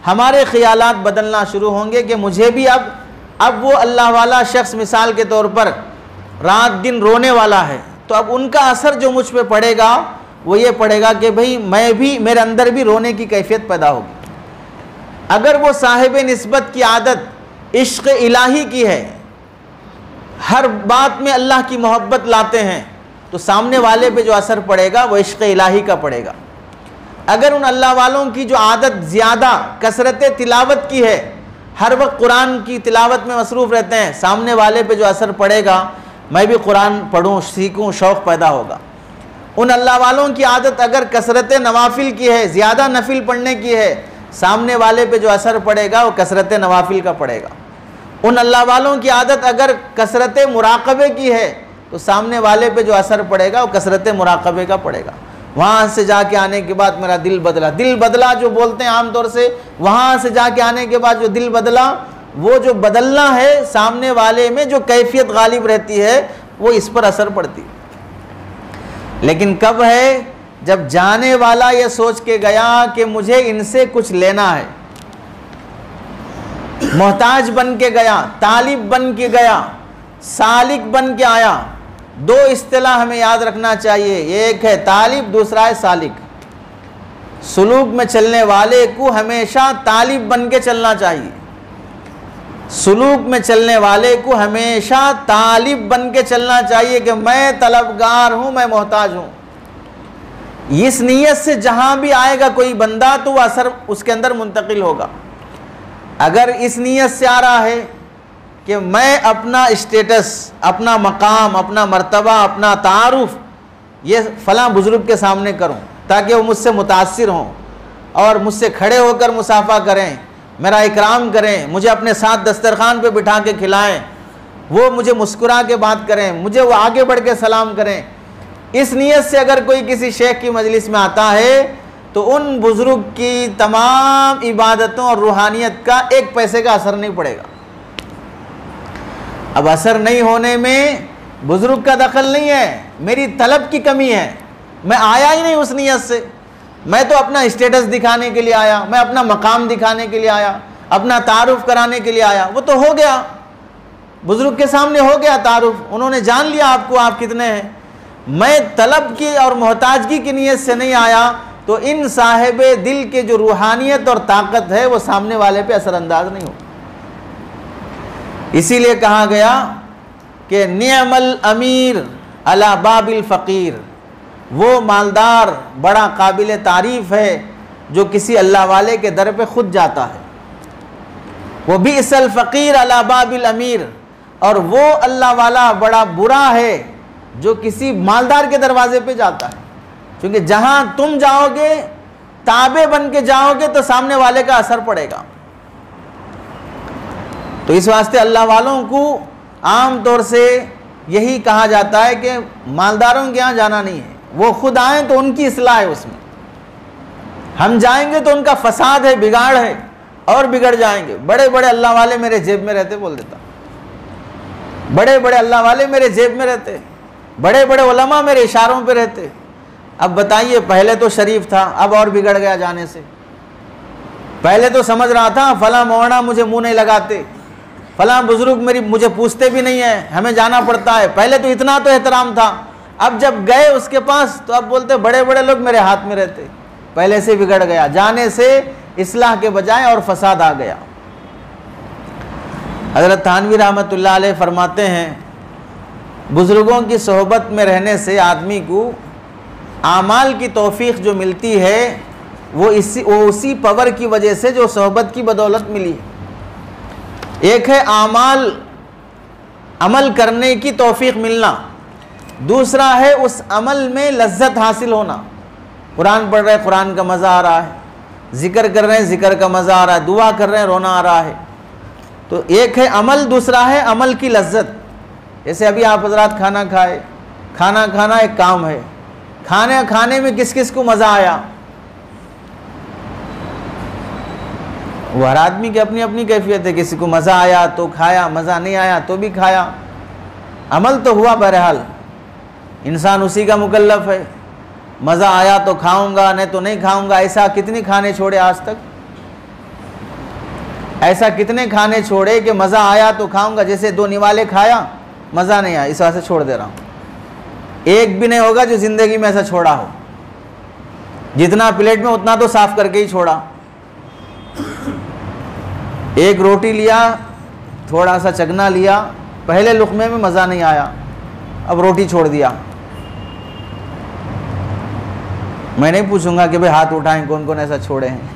हमारे ख्यालात बदलना शुरू होंगे कि मुझे भी अब वो अल्लाह वाला शख्स मिसाल के तौर पर रात दिन रोने वाला है, तो अब उनका असर जो मुझ पे पड़ेगा वो ये पड़ेगा कि भाई मैं भी, मेरे अंदर भी रोने की कैफियत पैदा होगी। अगर वो साहिब निस्बत की आदत इश्क़ इलाही की है, हर बात में अल्लाह की मोहब्बत लाते हैं, तो सामने वाले पे जो असर पड़ेगा वो इश्क़ इलाही का पड़ेगा। अगर उन अल्लाह वालों की जो आदत ज़्यादा कसरत तिलावत की है, हर वक्त कुरान की तिलावत में मसरूफ़ रहते हैं, सामने वाले पे जो असर पड़ेगा मैं भी कुरान पढ़ूँ, सीखूँ, शौक़ पैदा होगा। उन अल्लाह वालों की आदत अगर कसरत नवाफिल की है, ज़्यादा नफिल पढ़ने की है, सामने वाले पे जो असर पड़ेगा वो कसरत नवाफिल का पड़ेगा। उन अल्लाह वालों की आदत अगर कसरत मुराक़बे की है, तो सामने वाले पे जो असर पड़ेगा वो कसरत मुराक़बे का पड़ेगा। वहाँ से जाके आने के बाद मेरा दिल बदला, दिल बदला जो बोलते हैं आमतौर से, वहाँ से जाके आने के बाद जो दिल बदला, वो जो बदलना है सामने वाले में जो कैफियत गालिब रहती है वो इस पर असर पड़ती है। लेकिन कब है? जब जाने वाला ये सोच के गया कि मुझे इनसे कुछ लेना है, मोहताज बन के गया, तालिब बन के गया, सालिक बन के आया। दो इस्तिलाह हमें याद रखना चाहिए, एक है तालिब, दूसरा है सालिक। सुलूक में चलने वाले को हमेशा तालिब बन के चलना चाहिए। सुलूक में चलने वाले को हमेशा तालिब बन के चलना चाहिए कि मैं तलबगार हूँ, मैं मोहताज हूँ। इस नीयत से जहाँ भी आएगा कोई बंदा तो वह असर उसके अंदर मुंतकिल होगा। अगर इस नीयत से आ रहा है कि मैं अपना स्टेटस, अपना मकाम, अपना मर्तबा, अपना तारुफ ये फ़लाँ बुज़ुर्ग के सामने करूं ताकि वो मुझसे मुतासिर हों और मुझसे खड़े होकर मुसाफा करें, मेरा इकराम करें, मुझे अपने साथ दस्तरखान पे बिठा के खिलाएं, वो मुझे मुस्कुरा के बात करें, मुझे वो आगे बढ़ के सलाम करें। इस नीयत से अगर कोई किसी शेख की मजलिस में आता है तो उन बुज़ुर्ग की तमाम इबादतों और रूहानियत का एक पैसे का असर नहीं पड़ेगा। अब असर नहीं होने में बुज़ुर्ग का दखल नहीं है, मेरी तलब की कमी है। मैं आया ही नहीं उस नीयत से, मैं तो अपना स्टेटस दिखाने के लिए आया, मैं अपना मकाम दिखाने के लिए आया, अपना तारुफ कराने के लिए आया। वो तो हो गया, बुज़ुर्ग के सामने हो गया तारुफ, उन्होंने जान लिया आपको आप कितने हैं। मैं तलब की और मोहताजगी की नीयत से नहीं आया तो इन साहिबे दिल के जो रूहानियत और ताकत है वो सामने वाले पे असरअंदाज नहीं हो। इसीलिए कहा गया कि निअमल अमीर अला बाबिल फ़कीर, वो मालदार बड़ा काबिल तारीफ़ है जो किसी अल्लाह वाले के दर पे खुद जाता है। वो भी इसल फ़कीर अला बाबिल अमीर, और वो अल्लाह वाला बड़ा बुरा है जो किसी मालदार के दरवाजे पे जाता है। क्योंकि जहां तुम जाओगे, ताबे बन के जाओगे तो सामने वाले का असर पड़ेगा। तो इस वास्ते अल्लाह वालों को आम तौर से यही कहा जाता है कि मालदारों के यहाँ जाना नहीं है, वो खुद आए तो उनकी इस्लाह है उसमें। हम जाएंगे तो उनका फसाद है, बिगाड़ है और बिगड़ जाएंगे। बड़े बड़े अल्लाह वाले मेरे जेब में रहते, बोल देता, बड़े बड़े अल्लाह वाले मेरे जेब में रहते, बड़े बड़े उलमा मेरे इशारों पे रहते। अब बताइए, पहले तो शरीफ था, अब और बिगड़ गया जाने से। पहले तो समझ रहा था फला मौलाना मुझे मुंह नहीं लगाते, फला बुजुर्ग मुझे पूछते भी नहीं है, हमें जाना पड़ता है। पहले तो इतना तो एहतराम था, अब जब गए उसके पास तो अब बोलते बड़े बड़े लोग मेरे हाथ में रहते। पहले से बिगड़ गया, जाने से इस्लाह के बजाय और फसाद आ गया। हज़रत थानवी रहमतुल्लाह अलैह फरमाते हैं, बुज़ुर्गों की सोहबत में रहने से आदमी को आमाल की तौफीक जो मिलती है वो उसी पावर की वजह से जो सोहबत की बदौलत मिली। एक है अमल करने की तौफीक मिलना, दूसरा है उस अमल में लज्जत हासिल होना। कुरान पढ़ रहे हैं, कुरान का मज़ा आ रहा है, ज़िक्र कर रहे हैं, ज़िक्र का मज़ा आ रहा है, दुआ कर रहे हैं, रोना आ रहा है। तो एक है अमल, दूसरा है अमल की लज्जत। जैसे अभी आप हज़रात खाना खाए, खाना खाना एक काम है, खाने में किस किस को मज़ा आया? वो हर आदमी की अपनी अपनी कैफियत है। किसी को मज़ा आया तो खाया, मज़ा नहीं आया तो भी खाया, अमल तो हुआ। बहरहाल इंसान उसी का मुकल्लफ है। मज़ा आया तो खाऊंगा, नहीं तो नहीं खाऊंगा। ऐसा कितने खाने छोड़े आज तक? ऐसा कितने खाने छोड़े कि मज़ा आया तो खाऊंगा। जैसे 2 निवाले खाया, मज़ा नहीं आया, इस वजह से छोड़ दे रहा हूँ। एक भी नहीं होगा जो ज़िंदगी में ऐसा छोड़ा हो। जितना प्लेट में उतना तो साफ़ करके ही छोड़ा। एक रोटी लिया, थोड़ा सा चखना लिया, पहले लुक़मे में मज़ा नहीं आया, अब रोटी छोड़ दिया। मैं नहीं पूछूंगा कि भाई हाथ उठाएं कौन कौन ऐसा छोड़े हैं,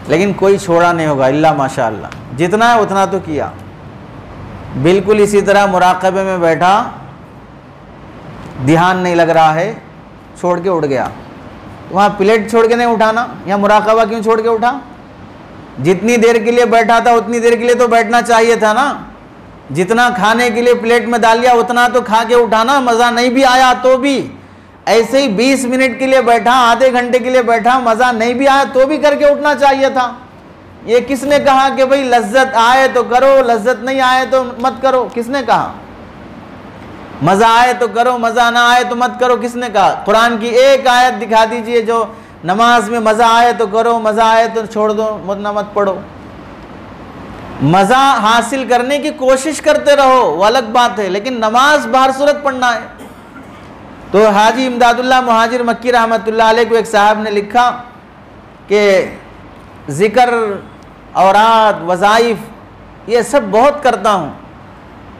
लेकिन कोई छोड़ा नहीं होगा इल्ला माशाअल्लाह। जितना है उतना तो किया। बिल्कुल इसी तरह मुराक़बे में बैठा, ध्यान नहीं लग रहा है, छोड़ के उठ गया। वहाँ प्लेट छोड़ के नहीं उठाना, यहाँ मुराक़बा क्यों छोड़ के उठा? जितनी देर के लिए बैठा था उतनी देर के लिए तो बैठना चाहिए था ना। जितना खाने के लिए प्लेट में डाल लिया उतना तो खा के उठाना। मज़ा नहीं भी आया तो भी ऐसे ही 20 मिनट के लिए बैठा, आधे घंटे के लिए बैठा, मज़ा नहीं भी आया तो भी करके उठना चाहिए था। ये किसने कहा कि भाई लज्जत आए तो करो, लज्जत नहीं आए तो मत करो? किसने कहा? मज़ा आए तो करो, मज़ा ना आए तो मत करो, किसने कहा? कुरान की एक आयत दिखा दीजिए जो नमाज में मज़ा आए तो करो, मज़ा आए तो छोड़ दो, मत पढ़ो। मज़ा हासिल करने की कोशिश करते रहो, वो अलग बात है, लेकिन नमाज बाहर सूरत पढ़ना है। तो हाजी इमदादुल्लाह मुहाजिर मक्की रहमतुल्लाह अलैह को एक साहब ने लिखा कि ज़िक्र, औरात, वज़ाइफ ये सब बहुत करता हूँ,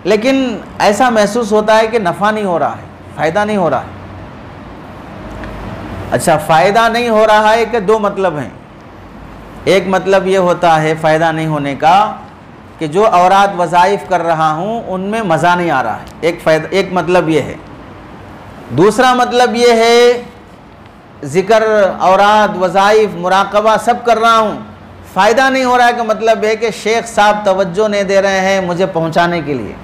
लेकिन ऐसा महसूस होता है कि नफ़ा नहीं हो रहा है, फ़ायदा नहीं हो रहा है। अच्छा, फ़ायदा नहीं हो रहा है कि 2 मतलब हैं। एक मतलब ये होता है फ़ायदा नहीं होने का कि जो औरात वज़ाइफ कर रहा हूँ उनमें मज़ा नहीं आ रहा है, एक मतलब ये है। दूसरा मतलब ये है ज़िक्र, औराद, वज़ाइफ, मुराक़बा सब कर रहा हूँ, फ़ायदा नहीं हो रहा है, का मतलब है कि शेख साहब तवज्जो नहीं दे रहे हैं मुझे पहुँचाने के लिए,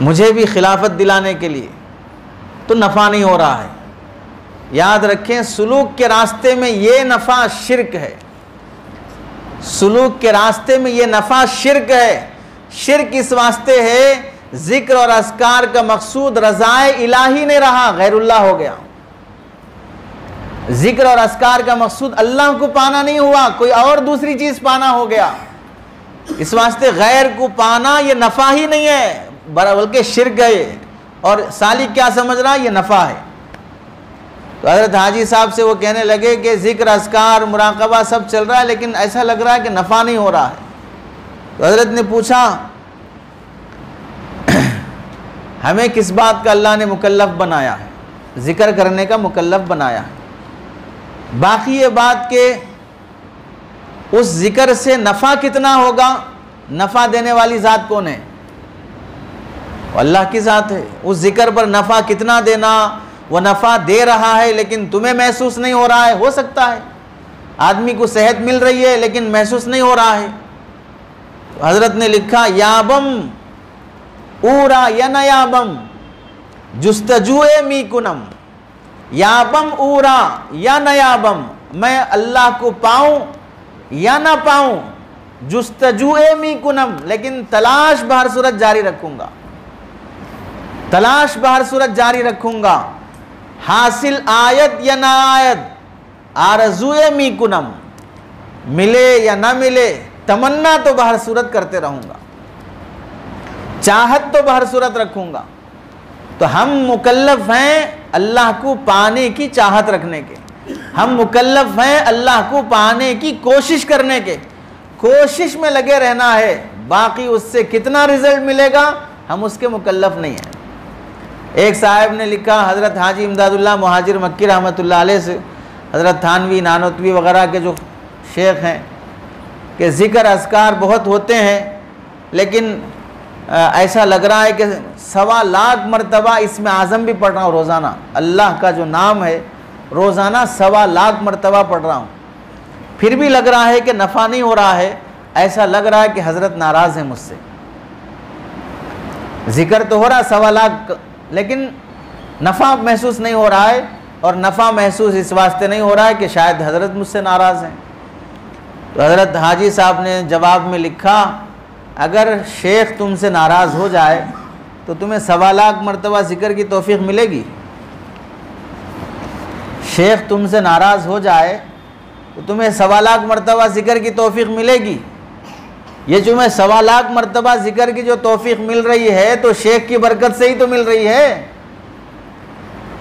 मुझे भी खिलाफत दिलाने के लिए, तो नफ़ा नहीं हो रहा है। याद रखें, सुलूक के रास्ते में ये नफ़ा शिरक है, सुलूक के रास्ते में ये नफ़ा शिरक है। शिरक इस वास्ते है ज़िक्र और अस्कार का मकसूद रज़ाए इलाही नहीं रहा, गैरुल्लाह हो गया। ज़िक्र और अस्कार का मकसूद अल्लाह को पाना नहीं हुआ, कोई और दूसरी चीज़ पाना हो गया। इस वास्ते गैर को पाना ये नफ़ा ही नहीं है, बल्कि शिरक है। और सालिक क्या समझ रहा है, ये नफ़ा है। तो हज़रत हाजी साहब से वो कहने लगे कि ज़िक्र, अस्कार, मुराक़बा सब चल रहा है, लेकिन ऐसा लग रहा है कि नफ़ा नहीं हो रहा है। तो हज़रत ने पूछा, हमें किस बात का अल्लाह ने मुकल्लफ बनाया है? ज़िक्र करने का मुकल्लफ बनाया है। बाकी ये बात के उस ज़िक्र से नफ़ा कितना होगा, नफ़ा देने वाली ज़ात कौन है? अल्लाह की ज़ात है। उस ज़िक्र पर नफ़ा कितना देना, वो नफ़ा दे रहा है लेकिन तुम्हें महसूस नहीं हो रहा है। हो सकता है आदमी को सेहत मिल रही है लेकिन महसूस नहीं हो रहा है। तो हज़रत ने लिखा, याबम ऊरा या नयाबम जुस्तजुए मी कुनम, याबम ऊरा या नयाबम, मैं अल्लाह को पाऊँ या ना पाऊँ, जुस्तजुए मी कुनम, लेकिन तलाश बहर सूरत जारी रखूँगा, तलाश बहर सूरत जारी रखूँगा। हासिल आयत या ना आयत, आरज़ुए मी कुनम, मिले या ना मिले, तमन्ना तो बहर सूरत करते रहूँगा, चाहत तो बहर सूरत रखूँगा। तो हम मुकल्लफ हैं अल्लाह को पाने की चाहत रखने के, हम मुकल्लफ हैं अल्लाह को पाने की कोशिश करने के, कोशिश में लगे रहना है। बाकी उससे कितना रिजल्ट मिलेगा हम उसके मुकल्लफ नहीं हैं। एक साहब ने लिखा, हज़रत हाजी इमदादुल्लाह मुहाजिर मक्की रहमतुल्लाह अलैह से, हज़रत थानवी नानोतवी वग़ैरह के जो शेख हैं, कि ज़िक्र अस्कार बहुत होते हैं लेकिन ऐसा लग रहा है कि 1.25 लाख मरतबा इसमें आज़म भी पढ़ रहा हूँ रोज़ाना। अल्लाह का जो नाम है रोज़ाना 1.25 लाख मरतबा पढ़ रहा हूँ, फिर भी लग रहा है कि नफ़ा नहीं हो रहा है। ऐसा लग रहा है कि हज़रत नाराज़ है मुझसे। ज़िक्र तो हो रहा 1.25 लाख, लेकिन नफ़ा महसूस नहीं हो रहा है। और नफ़ा महसूस इस वास्ते नहीं हो रहा है कि शायद हज़रत मुझसे नाराज़ हैं। तो हज़रत हाजी साहब ने जवाब में लिखा, अगर शेख तुमसे नाराज़ हो जाए तो तुम्हें 1.25 लाख मरतबा ज़िक्र की तौफ़ीक़ मिलेगी? शेख तुमसे नाराज़ हो जाए तो तुम्हें 1.25 लाख मरतबा ज़िक्र की तौफ़ीक़ मिलेगी? ये तुम्हें 1.25 लाख मरतबा ज़िक्र की जो तौफ़ीक़ मिल रही है तो शेख की बरकत से ही तो मिल रही है।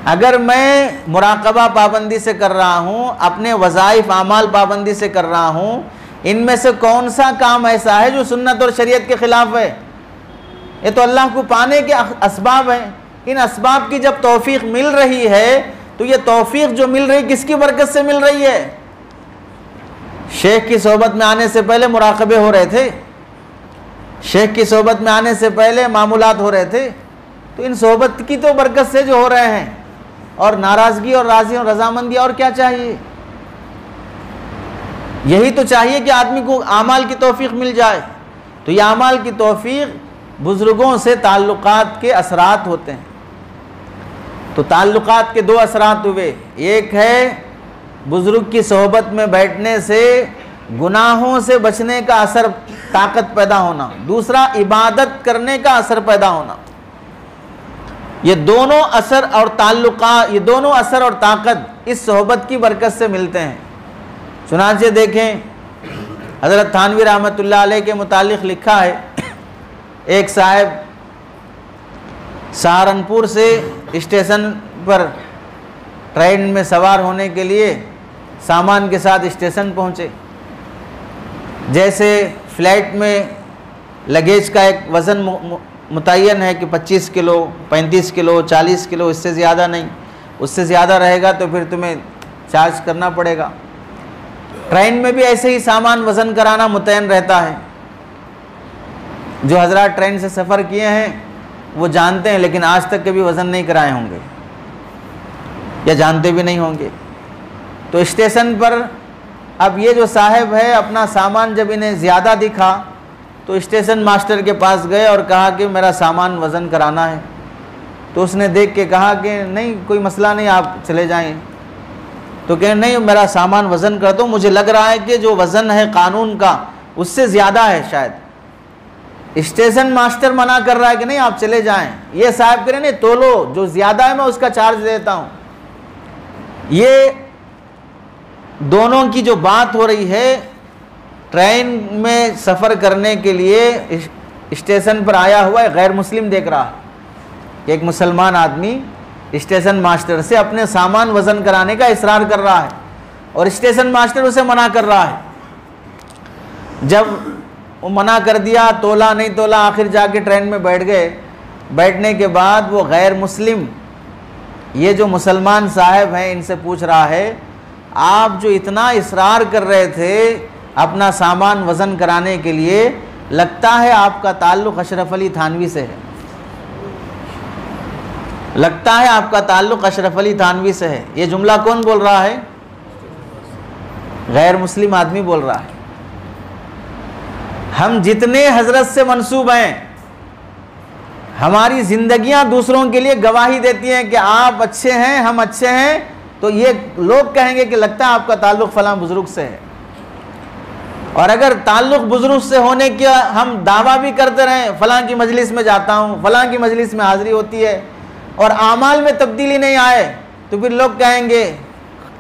अगर मैं मुराक़बा पाबंदी से कर रहा हूँ, अपने वज़ाइफ आमाल पाबंदी से कर रहा हूँ, इनमें से कौन सा काम ऐसा है जो सुन्नत और शरीयत के ख़िलाफ़ है? ये तो अल्लाह को पाने के असबाब हैं। इन असबाब की जब तौफ़ीक़ मिल रही है तो ये तौफ़ीक़ जो मिल रही किसकी बरकत से मिल रही है? शेख की सोहबत में आने से पहले मुराक़बे हो रहे थे, शेख की सोहबत में आने से पहले मामूलात हो रहे थे, तो इन सोहबत की तो बरकत से जो हो रहे हैं। और नाराज़गी और राज़ी और रज़ामंदी और क्या चाहिए? यही तो चाहिए कि आदमी को आमाल की तौफ़ीक़ मिल जाए। तो ये आमाल की तौफ़ीक़ बुज़ुर्गों से ताल्लुक़ात के असरात होते हैं। तो ताल्लुक़ात के 2 असरात हुए, एक है बुज़ुर्ग की सोहबत में बैठने से गुनाहों से बचने का असर, ताकत पैदा होना, दूसरा इबादत करने का असर पैदा होना। ये दोनों असर और ताल्लुक़ात, ये दोनों असर और ताकत इस सोहबत की बरकत से मिलते हैं। चुनांचे देखें, हज़रत थानवी रहमतुल्लाह अलैह के मुतालिक लिखा है, एक साहब सहारनपुर से स्टेशन पर ट्रेन में सवार होने के लिए सामान के साथ स्टेशन पहुँचे। जैसे फ़्लाइट में लगेज का एक वज़न मुतय्यन है कि 25 किलो, 35 किलो, 40 किलो, इससे ज़्यादा नहीं। उससे ज़्यादा रहेगा तो फिर तुम्हें चार्ज करना पड़ेगा। ट्रेन में भी ऐसे ही सामान वज़न कराना मुतय्यन रहता है। जो हज़रात ट्रेन से सफ़र किए हैं वो जानते हैं, लेकिन आज तक कभी वज़न नहीं कराए होंगे या जानते भी नहीं होंगे। तो स्टेशन पर अब ये जो साहब है, अपना सामान जब इन्हें ज़्यादा दिखा तो स्टेशन मास्टर के पास गए और कहा कि मेरा सामान वज़न कराना है। तो उसने देख के कहा कि नहीं, कोई मसला नहीं, आप चले जाएं। तो कहे नहीं, मेरा सामान वज़न कर दो, मुझे लग रहा है कि जो वज़न है कानून का उससे ज़्यादा है शायद। स्टेशन मास्टर मना कर रहा है कि नहीं, आप चले जाएं। ये साहब कह रहे नहीं, तोलो, जो ज़्यादा है मैं उसका चार्ज देता हूँ। ये दोनों की जो बात हो रही है, ट्रेन में सफ़र करने के लिए स्टेशन पर आया हुआ है गैर मुस्लिम देख रहा है कि एक मुसलमान आदमी स्टेशन मास्टर से अपने सामान वज़न कराने का इसरार कर रहा है और स्टेशन मास्टर उसे मना कर रहा है। जब वो मना कर दिया, तोला नहीं तोला, आखिर जाके ट्रेन में बैठ गए। बैठने के बाद वो गैर मुस्लिम, ये जो मुसलमान साहब हैं, इनसे पूछ रहा है, आप जो इतना इसरार कर रहे थे अपना सामान वज़न कराने के लिए, लगता है आपका ताल्लुक़ अशरफ अली थानवी से है, लगता है आपका ताल्लुक़ अशरफ अली थानवी से है। ये जुमला कौन बोल रहा है? गैर मुस्लिम आदमी बोल रहा है। हम जितने हजरत से मंसूब हैं, हमारी ज़िंदगियां दूसरों के लिए गवाही देती हैं कि आप अच्छे हैं, हम अच्छे हैं, तो ये लोग कहेंगे कि लगता है आपका ताल्लुक़ फ़लाँ बुज़ुर्ग से है। और अगर ताल्लुक़ बुज़ुर्ग से होने का हम दावा भी करते रहें, फ़लाँ की मजलिस में जाता हूँ, फ़लाँ की मजलिस में हाज़िरी होती है, और आमाल में तब्दीली नहीं आए, तो फिर लोग कहेंगे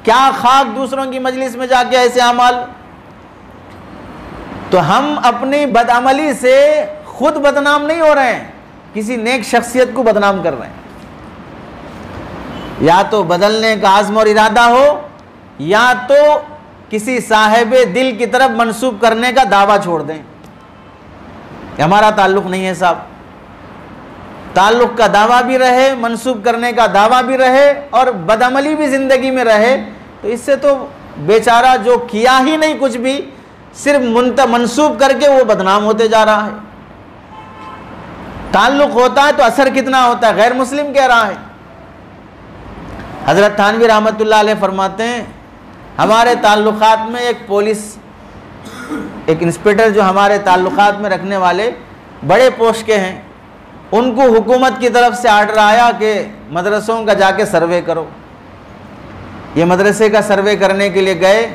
क्या खाक दूसरों की मजलिस में जाके ऐसे आमाल। तो हम अपनी बदअमली से खुद बदनाम नहीं हो रहे हैं, किसी नेक शख्सियत को बदनाम कर रहे हैं। या तो बदलने का आज़्म और इरादा हो, या तो किसी साहिबे दिल की तरफ मंसूब करने का दावा छोड़ दें। हमारा ताल्लुक़ नहीं है साहब। ताल्लुक़ का दावा भी रहे, मंसूब करने का दावा भी रहे, और बदअमली भी ज़िंदगी में रहे, तो इससे तो बेचारा जो किया ही नहीं कुछ भी, सिर्फ मंसूब करके वो बदनाम होते जा रहा है। ताल्लुक़ होता है तो असर कितना होता है। गैर मुस्लिम कह रहा है। हज़रत थानवी रहमतुल्लाह अलैह फरमाते हैं, हमारे ताल्लुक़ात में एक पुलिस, एक इंस्पेक्टर जो हमारे ताल्लुक़ात में रखने वाले बड़े पोस्ट के हैं, उनको हुकूमत की तरफ से आर्डर आया कि मदरसों का जाके सर्वे करो। ये मदरसे का सर्वे करने के लिए गए।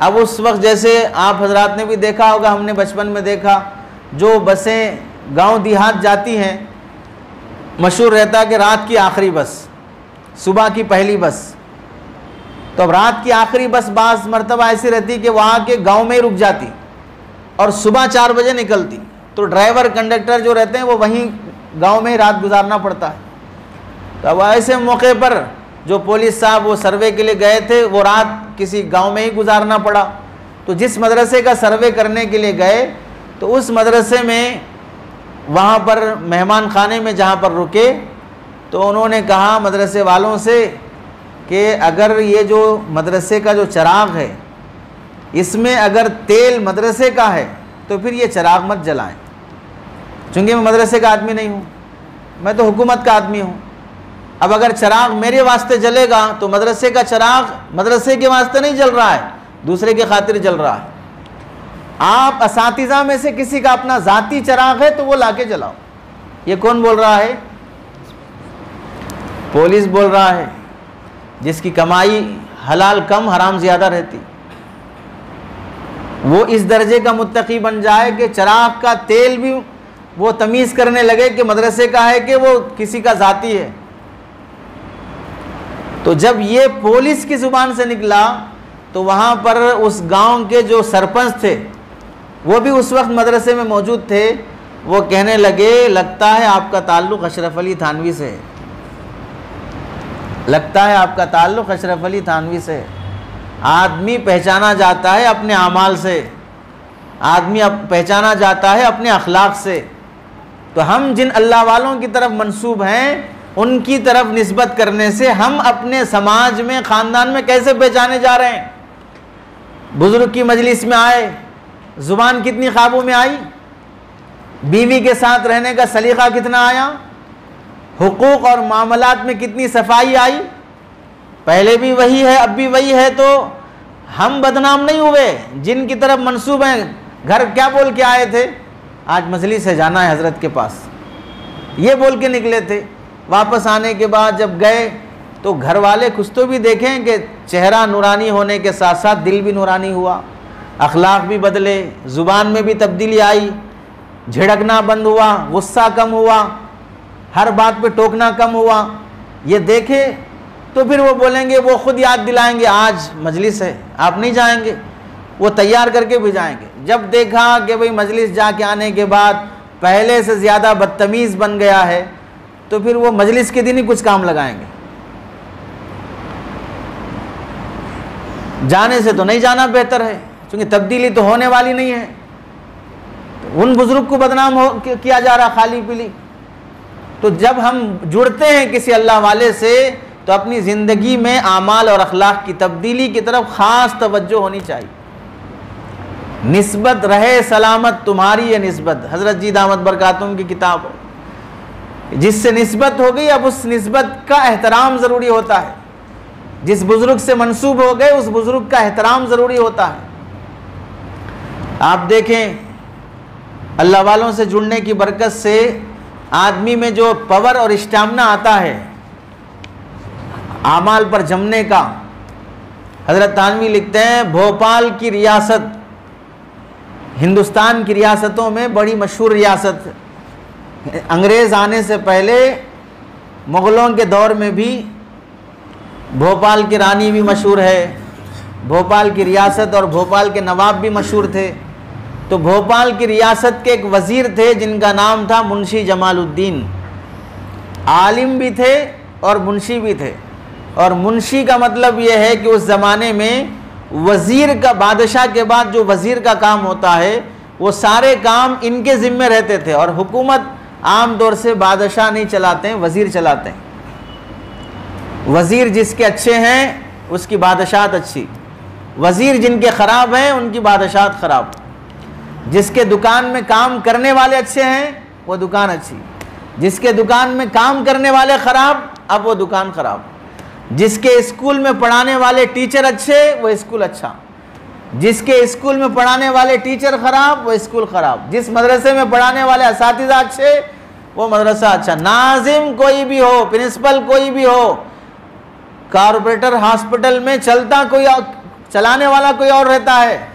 अब उस वक्त जैसे आप हजरात ने भी देखा होगा, हमने बचपन में देखा, जो बसें गांव देहात जाती हैं, मशहूर रहता कि रात की आखिरी बस, सुबह की पहली बस। तो अब रात की आखिरी बस बाज़ मरतबा ऐसी रहती कि वहाँ के गांव में ही रुक जाती और सुबह 4 बजे निकलती। तो ड्राइवर कंडक्टर जो रहते हैं वो वहीं गांव में ही रात गुजारना पड़ता है। तो अब ऐसे मौके पर जो पुलिस साहब वो सर्वे के लिए गए थे, वो रात किसी गांव में ही गुजारना पड़ा। तो जिस मदरसे का सर्वे करने के लिए गए, तो उस मदरसे में वहाँ पर मेहमान खाने में जहाँ पर रुके, तो उन्होंने कहा मदरसे वालों से कि अगर ये जो मदरसे का जो चिराग है, इसमें अगर तेल मदरसे का है तो फिर ये चिराग मत जलाएं, चूँकि मैं मदरसे का आदमी नहीं हूँ, मैं तो हुकूमत का आदमी हूँ। अब अगर चिराग मेरे वास्ते जलेगा तो मदरसे का चिराग मदरसे के वास्ते नहीं जल रहा है, दूसरे के खातिर जल रहा है। आप असातिज़ा में से किसी का अपना ज़ाती चिराग है तो वो लाके जलाओ। ये कौन बोल रहा है? पुलिस बोल रहा है, जिसकी कमाई हलाल कम हराम ज़्यादा रहती। वो इस दर्जे का मुत्तकी बन जाए कि चिराग का तेल भी वो तमीज़ करने लगे कि मदरसे का है कि वो किसी का ज़ाती है। तो जब ये पुलिस की ज़ुबान से निकला तो वहाँ पर उस गांव के जो सरपंच थे, वो भी उस वक्त मदरसे में मौजूद थे। वो कहने लगे, लगता है आपका ताल्लुक़ अशरफ अली थानवी से है, लगता है आपका ताल्लुक़ अशरफ अली थानवी से है। आदमी पहचाना जाता है अपने आमाल से, आदमी पहचाना जाता है अपने अखलाक से। तो हम जिन अल्लाह वालों की तरफ मंसूब हैं, उनकी तरफ निस्बत करने से हम अपने समाज में, ख़ानदान में कैसे पहचाने जा रहे हैं। बुज़ुर्ग की मजलिस में आए, ज़ुबान कितनी क़ाबू में आई, बीवी के साथ रहने का सलीक़ा कितना आया, हुकूक और मामलात में कितनी सफाई आई, पहले भी वही है अब भी वही है। तो हम बदनाम नहीं हुए, जिनकी तरफ मंसूब हैं। घर क्या बोल के आए थे, आज मजलिस से जाना है हज़रत के पास, ये बोल के निकले थे। वापस आने के बाद जब गए तो घर वाले कुछ तो भी देखें कि चेहरा नूरानी होने के साथ साथ दिल भी नूरानी हुआ, अखलाक भी बदले, ज़ुबान में भी तब्दीली आई, झिड़कना बंद हुआ, गुस्सा कम हुआ, हर बात पे टोकना कम हुआ। ये देखे तो फिर वो बोलेंगे, वो खुद याद दिलाएंगे आज मजलिस है, आप नहीं जाएंगे, वो तैयार करके भी जाएंगे। जब देखा कि भाई मजलिस जाके आने के बाद पहले से ज़्यादा बदतमीज़ बन गया है, तो फिर वो मजलिस के दिन ही कुछ काम लगाएंगे। जाने से तो नहीं जाना बेहतर है, क्योंकि तब्दीली तो होने वाली नहीं है। तो उन बुजुर्ग को बदनाम किया जा रहा खाली पीली। तो जब हम जुड़ते हैं किसी अल्लाह वाले से तो अपनी ज़िंदगी में आमाल और अखलाक की तब्दीली की तरफ ख़ास तवज्जो होनी चाहिए। निस्बत रहे सलामत तुम्हारी ये निस्बत, हज़रत जी दामत बरकातुम की किताब हो। जिससे निस्बत हो गई, अब उस निस्बत का एहतराम ज़रूरी होता है। जिस बुज़ुर्ग से मंसूब हो गए उस बुज़ुर्ग का एहतराम ज़रूरी होता है। आप देखें अल्लाह वालों से जुड़ने की बरकत से आदमी में जो पावर और स्टैमिना आता है आमाल पर जमने का। हज़रत थानवी लिखते हैं, भोपाल की रियासत हिंदुस्तान की रियासतों में बड़ी मशहूर रियासत है। अंग्रेज़ आने से पहले मुग़लों के दौर में भी भोपाल की रानी भी मशहूर है, भोपाल की रियासत और भोपाल के नवाब भी मशहूर थे। तो भोपाल की रियासत के एक वज़ीर थे जिनका नाम था मुंशी जमालुद्दीन। आलिम भी थे और मुंशी भी थे। और मुंशी का मतलब यह है कि उस ज़माने में वज़ीर का, बादशाह के बाद जो वज़ीर का काम होता है वो सारे काम इनके ज़िम्मे रहते थे। और हुकूमत आम तौर से बादशाह नहीं चलाते हैं, वज़ीर चलाते हैं। वज़ीर जिसके अच्छे हैं उसकी बादशाहत अच्छी, वज़ीर जिनके ख़राब हैं उनकी बादशाहत ख़राब। जिसके दुकान में काम करने वाले अच्छे हैं वो दुकान अच्छी, जिसके दुकान में काम करने वाले ख़राब, अब वो दुकान ख़राब। जिसके स्कूल में पढ़ाने वाले टीचर अच्छे वो स्कूल अच्छा, जिसके स्कूल में पढ़ाने वाले टीचर ख़राब वो स्कूल ख़राब। जिस मदरसे में पढ़ाने वाले असातिज़ा अच्छे वो मदरसा अच्छा। नाजिम कोई भी हो, प्रिंसिपल कोई भी हो, कारपोरेटर हॉस्पिटल में चलाने वाला कोई और रहता है,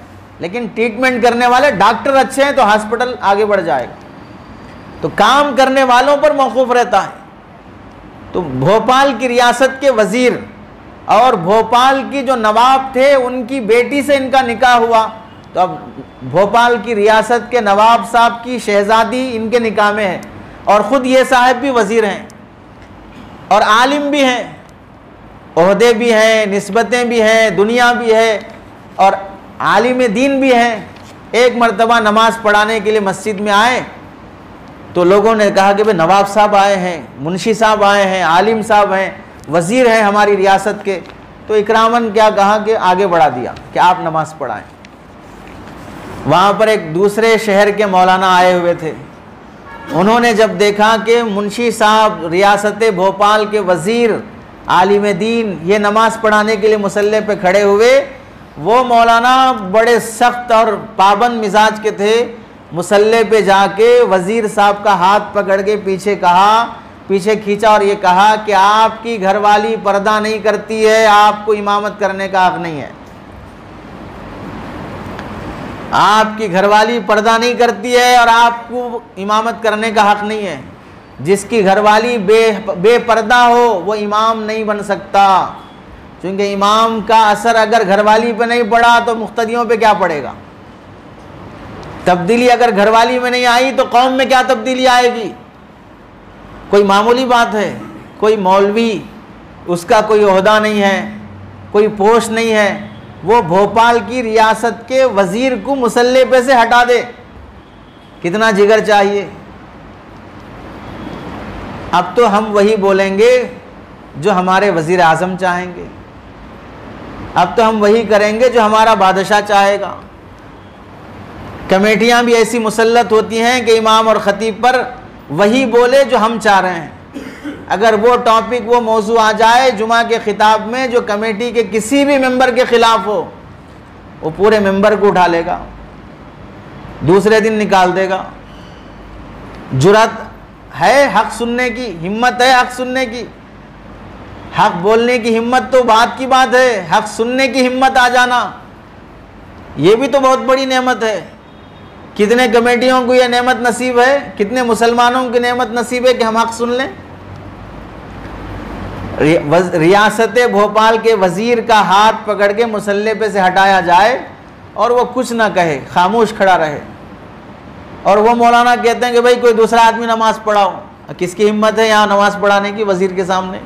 लेकिन ट्रीटमेंट करने वाले डॉक्टर अच्छे हैं तो हॉस्पिटल आगे बढ़ जाएगा। तो काम करने वालों पर मौकूफ रहता है। तो भोपाल की रियासत के वज़ीर और भोपाल की जो नवाब थे उनकी बेटी से इनका निकाह हुआ। तो अब भोपाल की रियासत के नवाब साहब की शहज़ादी इनके निकाह में है, और ख़ुद ये साहब भी वज़ीर हैं और आलिम भी हैं, ओहदे भी हैं, निस्बतें भी हैं, दुनिया भी है और आलिम दीन भी हैं। एक मरतबा नमाज़ पढ़ाने के लिए मस्जिद में आए तो लोगों ने कहा कि भाई नवाब साहब आए हैं, मुंशी साहब आए हैं, आलिम साहब हैं, वज़ीर हैं हमारी रियासत के। तो इकरामन क्या कहा कि आगे बढ़ा दिया कि आप नमाज़ पढ़ाएं। वहाँ पर एक दूसरे शहर के मौलाना आए हुए थे। उन्होंने जब देखा कि मुंशी साहब रियासत भोपाल के वज़ीर आलिम दीन ये नमाज़ पढ़ाने के लिए मुसल्ले पे खड़े हुए, वो मौलाना बड़े सख्त और पाबंद मिजाज के थे। मुसल्ले पे जाके वज़ीर साहब का हाथ पकड़ के पीछे खींचा और ये कहा कि आपकी घरवाली पर्दा नहीं करती है, आपको इमामत करने का हक़ नहीं है। आपकी घरवाली पर्दा नहीं करती है और आपको इमामत करने का हक़ नहीं है। जिसकी घरवाली बेपर्दा हो वो इमाम नहीं बन सकता, क्योंकि इमाम का असर अगर घरवाली पे नहीं पड़ा तो मुख्तदियों पे क्या पड़ेगा। तब्दीली अगर घरवाली में नहीं आई तो कौम में क्या तब्दीली आएगी। कोई मामूली बात है, कोई मौलवी उसका कोई ओहदा नहीं है, कोई पोस्ट नहीं है, वो भोपाल की रियासत के वज़ीर को मुसल्ले पे से हटा दे, कितना जिगर चाहिए। अब तो हम वही बोलेंगे जो हमारे वज़ीर आज़म चाहेंगे, अब तो हम वही करेंगे जो हमारा बादशाह चाहेगा। कमेटियां भी ऐसी मुसल्लत होती हैं कि इमाम और ख़तीब पर वही बोले जो हम चाह रहे हैं। अगर वो टॉपिक, वो मौजू आ जाए जुमा के खिताब में जो कमेटी के किसी भी मेंबर के खिलाफ हो, वो पूरे मेंबर को उठा लेगा, दूसरे दिन निकाल देगा। जुरत है हक सुनने की, हिम्मत है हक सुनने की, हक बोलने की हिम्मत तो बात की बात है, हक सुनने की हिम्मत आ जाना ये भी तो बहुत बड़ी नेमत है। कितने कमेटियों को यह नेमत नसीब है, कितने मुसलमानों की नेमत नसीब है कि हम हक सुन लें। रियासत भोपाल के वजीर का हाथ पकड़ के मुसल्ले पे से हटाया जाए और वो कुछ ना कहे, खामोश खड़ा रहे, और वो मौलाना कहते हैं कि भाई कोई दूसरा आदमी नमाज पढ़ाओ। किसकी हिम्मत है यहाँ नमाज पढ़ाने की वजीर के सामने?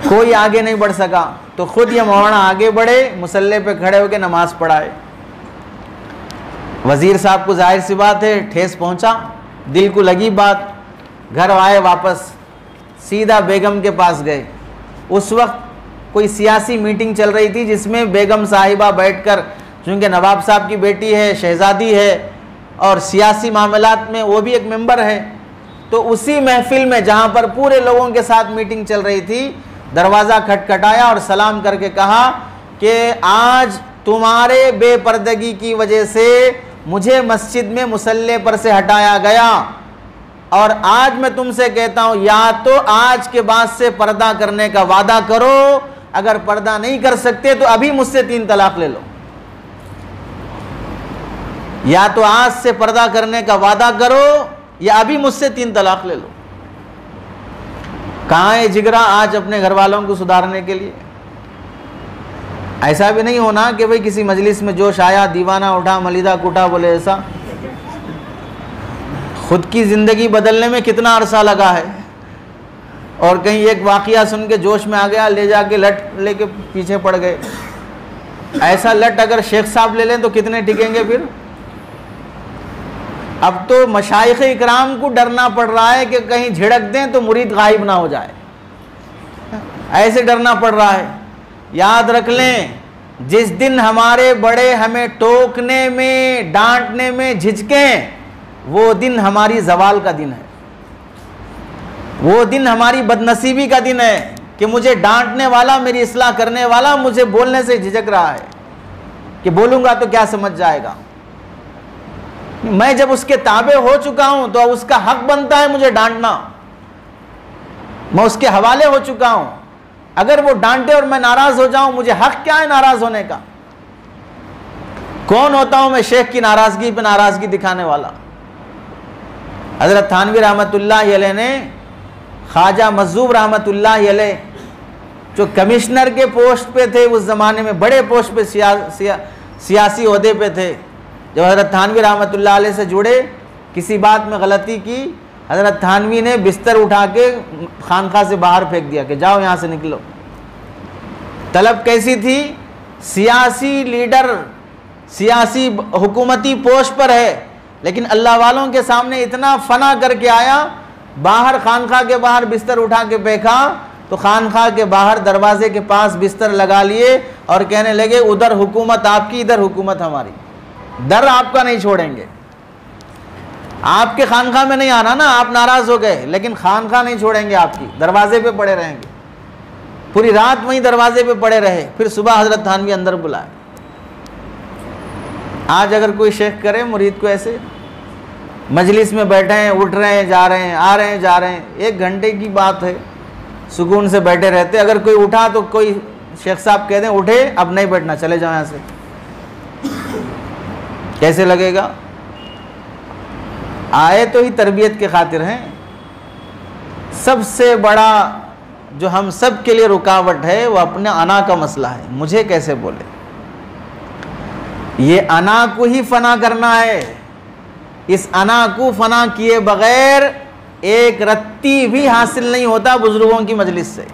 कोई आगे नहीं बढ़ सका, तो खुद ये मौलाना आगे बढ़े, मुसल्ले पे खड़े होकर नमाज पढ़ाए। वजीर साहब को जाहिर सी बात है ठेस पहुंचा, दिल को लगी बात, घर आए, वापस सीधा बेगम के पास गए। उस वक्त कोई सियासी मीटिंग चल रही थी जिसमें बेगम साहिबा बैठकर, चूँकि नवाब साहब की बेटी है, शहजादी है और सियासी मामलात में वो भी एक मेंबर है, तो उसी महफिल में जहाँ पर पूरे लोगों के साथ मीटिंग चल रही थी, दरवाज़ा खटखटाया और सलाम करके कहा कि आज तुम्हारे बेपर्दगी की वजह से मुझे मस्जिद में मुसल्ले पर से हटाया गया, और आज मैं तुमसे कहता हूं या तो आज के बाद से पर्दा करने का वादा करो, अगर पर्दा नहीं कर सकते तो अभी मुझसे 3 तलाक ले लो। या तो आज से पर्दा करने का वादा करो या अभी मुझसे 3 तलाक ले लो। कहाँ है जिगरा आज अपने घर वालों को सुधारने के लिए? ऐसा भी नहीं होना कि भाई किसी मजलिस में जोश आया, दीवाना उठा, मलिदा कुटा, बोले ऐसा। खुद की ज़िंदगी बदलने में कितना अरसा लगा है, और कहीं एक वाक़या सुन के जोश में आ गया, ले जाके लट लेके पीछे पड़ गए। ऐसा लट अगर शेख साहब ले लें तो कितने टिकेंगे फिर? अब तो मशाइख इकराम को डरना पड़ रहा है कि कहीं झिड़क दें तो मुरीद गायब ना हो जाए, ऐसे डरना पड़ रहा है। याद रख लें, जिस दिन हमारे बड़े हमें टोकने में, डांटने में झिझकें, वो दिन हमारी जवाल का दिन है, वो दिन हमारी बदनसीबी का दिन है कि मुझे डांटने वाला, मेरी इस्लाह करने वाला मुझे बोलने से झिझक रहा है कि बोलूँगा तो क्या समझ जाएगा। मैं जब उसके ताबे हो चुका हूं तो उसका हक बनता है मुझे डांटना, मैं उसके हवाले हो चुका हूं। अगर वो डांटे और मैं नाराज हो जाऊं, मुझे हक क्या है नाराज होने का? कौन होता हूं मैं शेख की नाराजगी पे नाराजगी दिखाने वाला? हजरत थानवी रहमतुल्लाह अलैह ने ख्वाजा मजूब रहमतुल्लाह अलैह जो कमिश्नर के पोस्ट पे थे उस ज़माने में, बड़े पोस्ट पे, सियासी ओहदे पे थे, जब हज़रत थानवी रहमतुल्लाह अलैह से जुड़े, किसी बात में गलती की, हज़रत थानवी ने बिस्तर उठा के खानका से बाहर फेंक दिया कि जाओ यहाँ से निकलो। तलब कैसी थी? सियासी लीडर, सियासी हुकूमती पोस्ट पर है, लेकिन अल्लाह वालों के सामने इतना फना करके आया, बाहर खानका के बाहर बिस्तर उठा के फेंका तो खानका के बाहर दरवाजे के पास बिस्तर लगा लिए और कहने लगे उधर हुकूमत आपकी, इधर हुकूमत हमारी, दर आपका नहीं छोड़ेंगे। आपके खानका में नहीं आना ना, आप नाराज हो गए, लेकिन खानका नहीं छोड़ेंगे आपकी, दरवाजे पे पड़े रहेंगे। पूरी रात वहीं दरवाजे पे पड़े रहे, फिर सुबह हजरत थानवी अंदर बुलाए। आज अगर कोई शेख करे मुरीद को ऐसे, मजलिस में बैठे हैं, उठ रहे हैं, जा रहे हैं, आ रहे हैं, जा रहे हैं, 1 घंटे की बात है, सुकून से बैठे रहते। अगर कोई उठा तो कोई शेख साहब कह दें उठे अब नहीं बैठना, चले जाओ यहाँ से, कैसे लगेगा? आए तो ही तरबियत के खातिर हैं। सबसे बड़ा जो हम सब के लिए रुकावट है वो अपने अना का मसला है, मुझे कैसे बोले। ये अना को ही फना करना है, इस अना को फना किए बगैर एक रत्ती भी हासिल नहीं होता बुजुर्गों की मजलिस से।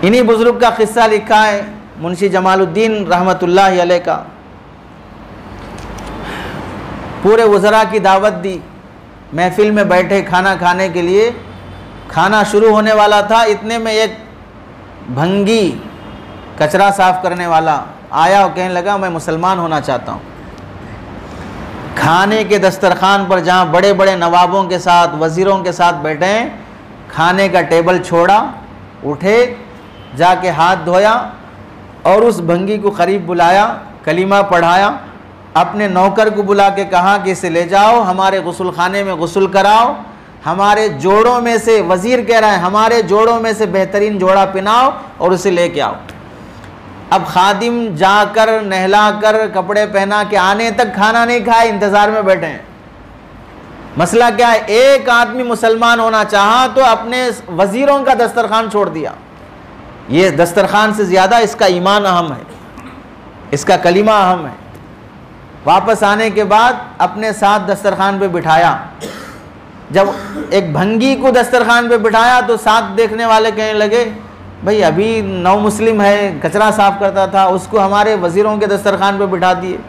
इन्हीं बुजुर्ग का किस्सा लिखा है मुंशी जमालुद्दीन रहमतुल्लाह अलैह का। पूरे वज़रा की दावत दी, महफिल में बैठे खाना खाने के लिए, खाना शुरू होने वाला था, इतने में एक भंगी कचरा साफ करने वाला आया और कहने लगा मैं मुसलमान होना चाहता हूँ। खाने के दस्तरखान पर जहाँ बड़े बड़े नवाबों के साथ, वज़ीरों के साथ बैठे हैं, खाने का टेबल छोड़ा, उठे, जाके हाथ धोया और उस भंगी को करीब बुलाया, कलीमा पढ़ाया, अपने नौकर को बुला के कहा कि इसे ले जाओ, हमारे गुस्ल खाने में गुस्ल कराओ, हमारे जोड़ों में से, वज़ीर कह रहा है, हमारे जोड़ों में से बेहतरीन जोड़ा पहनाओ और उसे लेके आओ। अब खादिम जाकर नहलाकर कपड़े पहना के आने तक खाना नहीं खाए, इंतज़ार में बैठे हैं। मसला क्या है? एक आदमी मुसलमान होना चाहा तो अपने वज़ीरों का दस्तरखान छोड़ दिया। ये दस्तरखान से ज़्यादा इसका ईमान अहम है, इसका कलीमा अहम है। वापस आने के बाद अपने साथ दस्तरखान पे बिठाया। जब एक भंगी को दस्तरखान पे बिठाया तो साथ देखने वाले कहने लगे, भाई अभी नौ मुस्लिम है, कचरा साफ करता था, उसको हमारे वज़ीरों के दस्तरखान पे बिठा दिए।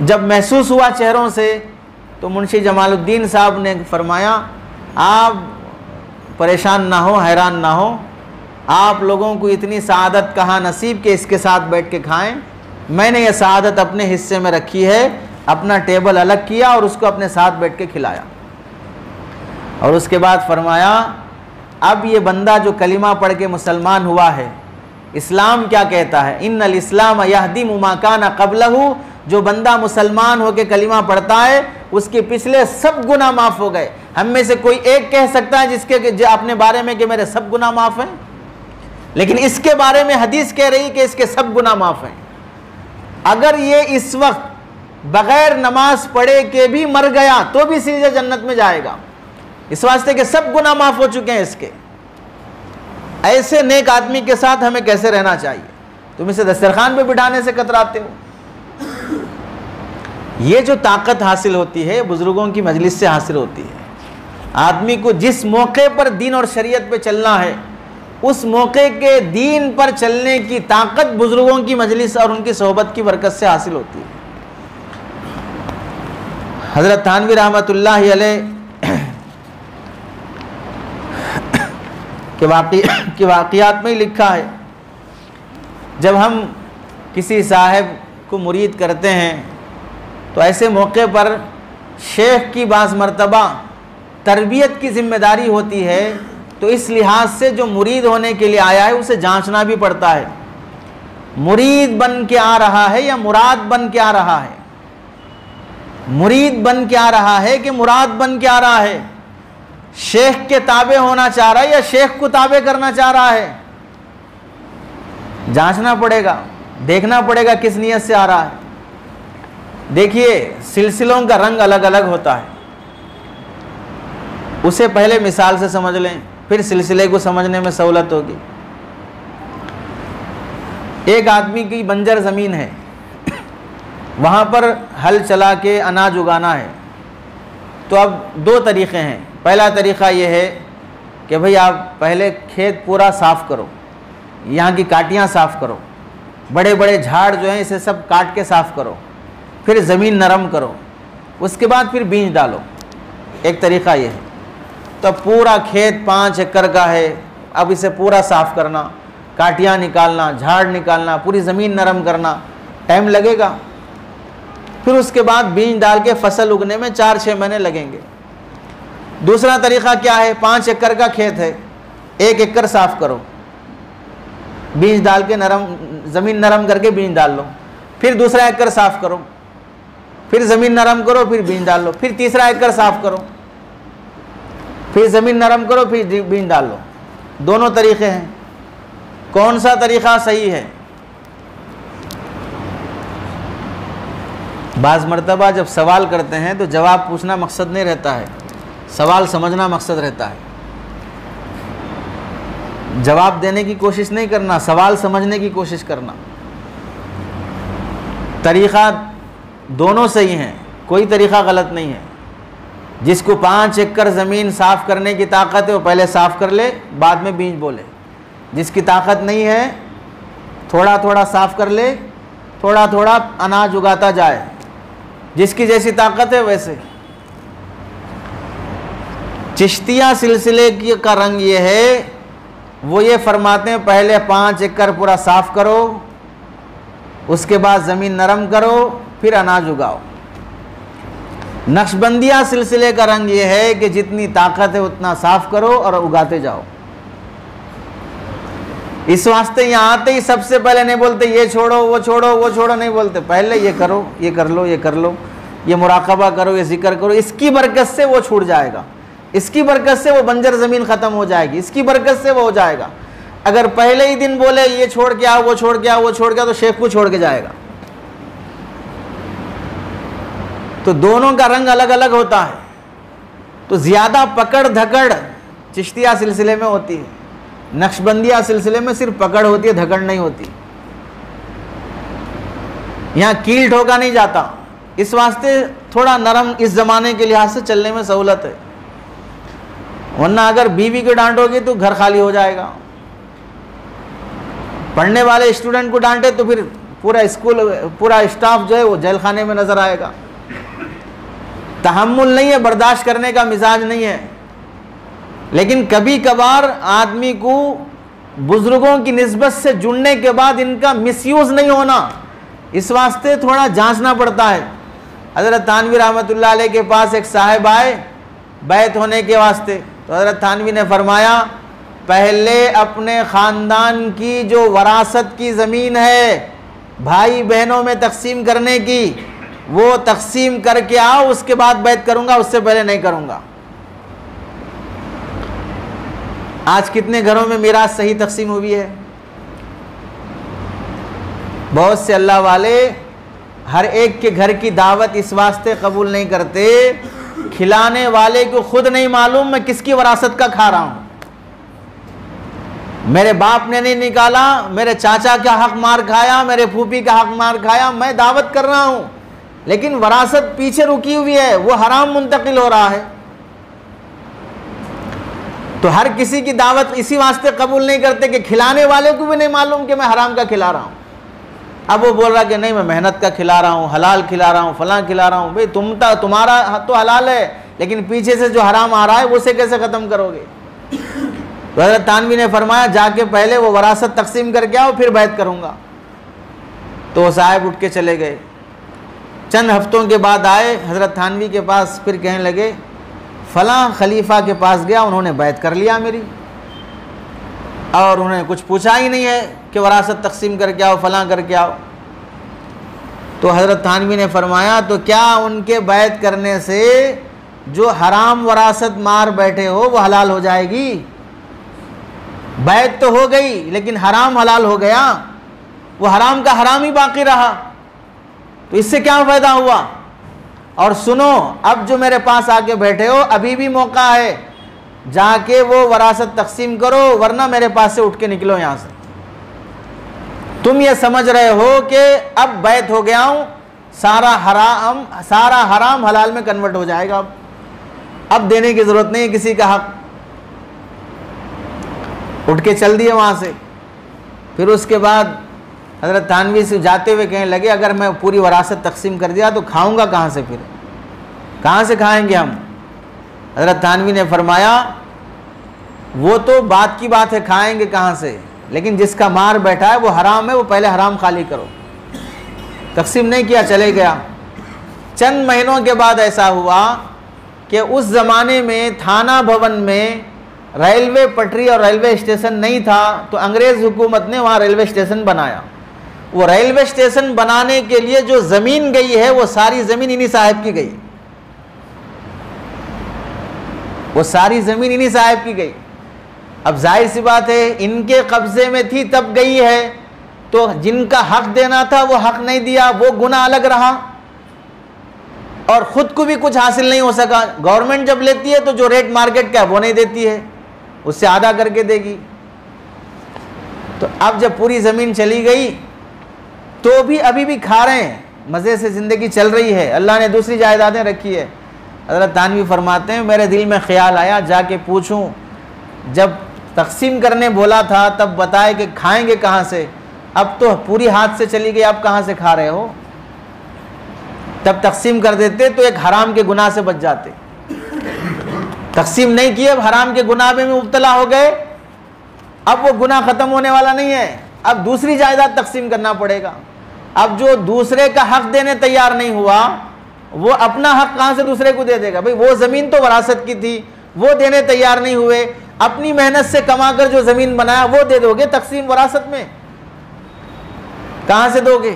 जब महसूस हुआ चेहरों से तो मुंशी जमालुद्दीन साहब ने फरमाया, आप परेशान ना हो, हैरान ना हो, आप लोगों को इतनी सआदत कहाँ नसीब के इसके साथ बैठ के खाएं। मैंने ये सआदत अपने हिस्से में रखी है, अपना टेबल अलग किया और उसको अपने साथ बैठ के खिलाया। और उसके बाद फरमाया, अब ये बंदा जो कलिमा पढ़ के मुसलमान हुआ है, इस्लाम क्या कहता है? इन्नल इस्लाम यहदिमु मा काना क़ब्लहु। जो बंदा मुसलमान होकर कलिमा पढ़ता है उसके पिछले सब गुनाह माफ़ हो गए। हम में से कोई एक कह सकता है जिसके अपने बारे में कि मेरे सब गुनाह माफ़ हैं, लेकिन इसके बारे में हदीस कह रही कि इसके सब गुनाह माफ़ हैं। अगर ये इस वक्त बग़ैर नमाज पढ़े के भी मर गया तो भी सीधे जन्नत में जाएगा, इस वास्ते के सब गुनाह माफ़ हो चुके हैं इसके। ऐसे नेक आदमी के साथ हमें कैसे रहना चाहिए? तुम इसे दस्तरखान पे बिठाने से कतराते हो। ये जो ताकत हासिल होती है बुजुर्गों की मजलिस से हासिल होती है। आदमी को जिस मौके पर दीन और शरीयत पे चलना है, उस मौके के दीन पर चलने की ताकत बुजुर्गों की मजलिस और उनकी सोहबत की बरकत से हासिल होती है। हज़रत थानवी रहमतुल्लाह अलैह के वाक़ियात में ही लिखा है, जब हम किसी साहब को मुरीद करते हैं तो ऐसे मौके पर शेख की बाज़ मरतबा तरबियत की ज़िम्मेदारी होती है, तो इस लिहाज से जो मुरीद होने के लिए आया है उसे जांचना भी पड़ता है, मुरीद बन के आ रहा है या मुराद बन के आ रहा है। मुरीद बन के आ रहा है कि मुराद बन के आ रहा है, शेख के ताबे होना चाह रहा है या शेख को ताबे करना चाह रहा है। जांचना पड़ेगा, देखना पड़ेगा किस नियत से आ रहा है। देखिए, सिलसिलों का रंग अलग अलग होता है, उसे पहले मिसाल से समझ लें, फिर सिलसिले को समझने में सहूलत होगी। एक आदमी की बंजर ज़मीन है, वहाँ पर हल चला के अनाज उगाना है, तो अब दो तरीक़े हैं। पहला तरीक़ा यह है कि भाई आप पहले खेत पूरा साफ़ करो, यहाँ की काटियाँ साफ़ करो, बड़े बड़े झाड़ जो हैं इसे सब काट के साफ़ करो, फिर ज़मीन नरम करो, उसके बाद फिर बीज डालो। एक तरीक़ा ये है। तो पूरा खेत 5 एकड़ का है, अब इसे पूरा साफ़ करना, काटियाँ निकालना, झाड़ निकालना, पूरी ज़मीन नरम करना, टाइम लगेगा। फिर उसके बाद बीज डाल के फसल उगने में 4-6 महीने लगेंगे। दूसरा तरीक़ा क्या है? 5 एकड़ का खेत है, 1 एकड़ साफ़ करो, बीज डाल के नरम, ज़मीन नरम करके बीज डाल लो, फिर दूसरा एकड़ साफ़ करो, फिर ज़मीन नरम करो, फिर बीज डाल लो, फिर तीसरा एकड़ साफ़ करो, फिर ज़मीन नरम करो, फिर बीज डाल लो। दोनों तरीक़े हैं, कौन सा तरीक़ा सही है? बाज़ मरतबा जब सवाल करते हैं तो जवाब पूछना मकसद नहीं रहता है, सवाल समझना मकसद रहता है। जवाब देने की कोशिश नहीं करना, सवाल समझने की कोशिश करना। तरीक़ा दोनों सही हैं, कोई तरीक़ा गलत नहीं है। जिसको 5 एकड़ ज़मीन साफ़ करने की ताकत है वो पहले साफ़ कर ले, बाद में बीज बोले। जिसकी ताकत नहीं है थोड़ा थोड़ा साफ़ कर ले, थोड़ा थोड़ा अनाज उगाता जाए, जिसकी जैसी ताकत है वैसे। चिश्तिया सिलसिले की का रंग ये है, वो ये फरमाते हैं पहले 5 एकड़ पूरा साफ़ करो, उसके बाद ज़मीन नरम करो, फिर अनाज उगाओ। नक्शबंदिया सिलसिले का रंग ये है कि जितनी ताकत है उतना साफ करो और उगाते जाओ। इस वास्ते यहाँ आते ही सबसे पहले नहीं बोलते ये छोड़ो वो छोड़ो वो छोड़ो, नहीं बोलते, पहले ये करो, ये कर लो, ये कर लो, ये मुराकबा करो, ये जिक्र करो, इसकी बरकत से वो छूट जाएगा, इसकी बरकत से वो बंजर ज़मीन ख़त्म हो जाएगी, इसकी बरकत से वो हो जाएगा। अगर पहले ही दिन बोले ये छोड़ के आओ, वो छोड़ के आओ, वो छोड़ के आओ, तो शेख को छोड़ के जाएगा। तो दोनों का रंग अलग अलग होता है। तो ज़्यादा पकड़ धकड़ चिश्तिया सिलसिले में होती है, नक्शबंदिया सिलसिले में सिर्फ पकड़ होती है, धकड़ नहीं होती। यहाँ कील ठोका नहीं जाता, इस वास्ते थोड़ा नरम इस ज़माने के लिहाज से चलने में सहूलत है। वरना अगर बीवी को डांटोगे तो घर खाली हो जाएगा। पढ़ने वाले स्टूडेंट को डांटे तो फिर पूरा स्कूल, पूरा स्टाफ जो है वो जेल खाने में नजर आएगा। तहम्मुल नहीं है, बर्दाश्त करने का मिजाज नहीं है। लेकिन कभी कभार आदमी को बुजुर्गों की निस्बत से जुड़ने के बाद इनका मिसयूज नहीं होना, इस वास्ते थोड़ा जांचना पड़ता है। हज़रत थानवी रहमतुल्लाह अलैह के पास एक साहिब आए बैत होने के वास्ते, तो हज़रत थानवी ने फरमाया पहले अपने ख़ानदान की जो वरासत की ज़मीन है भाई बहनों में तकसीम करने की, वो तकसीम करके आओ, उसके बाद बैत करूँगा, उससे पहले नहीं करूँगा। आज कितने घरों में मिरास सही तकसीम हुई है? बहुत से अल्लाह वाले हर एक के घर की दावत इस वास्ते कबूल नहीं करते, खिलाने वाले को खुद नहीं मालूम मैं किसकी वरासत का खा रहा हूं। मेरे बाप ने नहीं निकाला, मेरे चाचा का हक मार खाया, मेरे फूफी का हक मार खाया, मैं दावत कर रहा हूं, लेकिन वरासत पीछे रुकी हुई है, वो हराम मुंतकिल हो रहा है। तो हर किसी की दावत इसी वास्ते कबूल नहीं करते कि खिलाने वाले को भी नहीं मालूम कि मैं हराम का खिला रहा हूं। अब वो बोल रहा कि नहीं मैं मेहनत का खिला रहा हूँ, हलाल खिला रहा हूँ, फलां खिला रहा हूँ। भाई तुम्हारा तो हलाल है, लेकिन पीछे से जो हराम आ रहा है उसे कैसे ख़त्म करोगे? तो हज़रत थानवी ने फरमाया जाके पहले वो वरासत तकसीम करके आओ, फिर बैत करूँगा। तो वो साहब उठ के चले गए। चंद हफ्तों के बाद आए हज़रत थानवी के पास, फिर कहने लगे फ़लाँ खलीफा के पास गया, उन्होंने बैत कर लिया मेरी, और उन्होंने कुछ पूछा ही नहीं है कि वरासत तकसीम करके आओ, फलां करके आओ। तो हज़रत थानवी ने फरमाया तो क्या उनके बैत करने से जो हराम वरासत मार बैठे हो वो हलाल हो जाएगी? बैत तो हो गई लेकिन हराम हलाल हो गया, वो हराम का हराम ही बाकी रहा, तो इससे क्या फ़ायदा हुआ? और सुनो, अब जो मेरे पास आके बैठे हो अभी भी मौका है, जाके वो वरासत तकसीम करो, वरना मेरे पास से उठ के निकलो यहाँ से। तुम ये समझ रहे हो कि अब बैत हो गया हूँ, सारा हराम हलाल में कन्वर्ट हो जाएगा, अब देने की ज़रूरत नहीं है किसी का हक। उठ के चल दिए वहाँ से। फिर उसके बाद हज़रत थानवी से जाते हुए कहने लगे अगर मैं पूरी वरासत तकसीम कर दिया तो खाऊंगा कहाँ से? फिर कहाँ से खाएंगे हम? हज़रत थानवी ने फरमाया वो तो बात की बात है, खाएंगे कहाँ से, लेकिन जिसका मार बैठा है वो हराम है, वो पहले हराम खाली करो। तकसीम नहीं किया, चले गया। चंद महीनों के बाद ऐसा हुआ कि उस ज़माने में थाना भवन में रेलवे पटरी और रेलवे स्टेशन नहीं था, तो अंग्रेज़ हुकूमत ने वहाँ रेलवे स्टेशन बनाया। वो रेलवे स्टेशन बनाने के लिए जो ज़मीन गई है वो सारी ज़मीन इन्हीं साहब की गई, वो सारी ज़मीन इन्हीं साहब की गई। अब जाहिर सी बात है इनके कब्ज़े में थी तब गई है, तो जिनका हक देना था वो हक नहीं दिया, वो गुनाह अलग रहा, और ख़ुद को भी कुछ हासिल नहीं हो सका। गवर्नमेंट जब लेती है तो जो रेट मार्केट का है वो नहीं देती है, उससे आधा करके देगी। तो अब जब पूरी ज़मीन चली गई तो भी अभी भी खा रहे हैं, मज़े से ज़िंदगी चल रही है, अल्लाह ने दूसरी जायदादें रखी है। हज़रत थानवी फरमाते हैं मेरे दिल में ख़्याल आया जाके पूछूं, जब तकसीम करने बोला था तब बताए कि खाएंगे कहाँ से, अब तो पूरी हाथ से चली गई, अब कहाँ से खा रहे हो? तब तकसीम कर देते तो एक हराम के गुनाह से बच जाते। तकसीम नहीं किए, अब हराम के गुनाह में मुब्तला हो गए, अब वो गुनाह ख़त्म होने वाला नहीं है, अब दूसरी जायदाद तकसीम करना पड़ेगा। अब जो दूसरे का हक देने तैयार नहीं हुआ वो अपना हक कहाँ से दूसरे को दे देगा? भाई वो ज़मीन तो वरासत की थी, वो देने तैयार नहीं हुए, अपनी मेहनत से कमाकर जो ज़मीन बनाया वो दे दोगे तकसीम वरासत में, कहाँ से दोगे?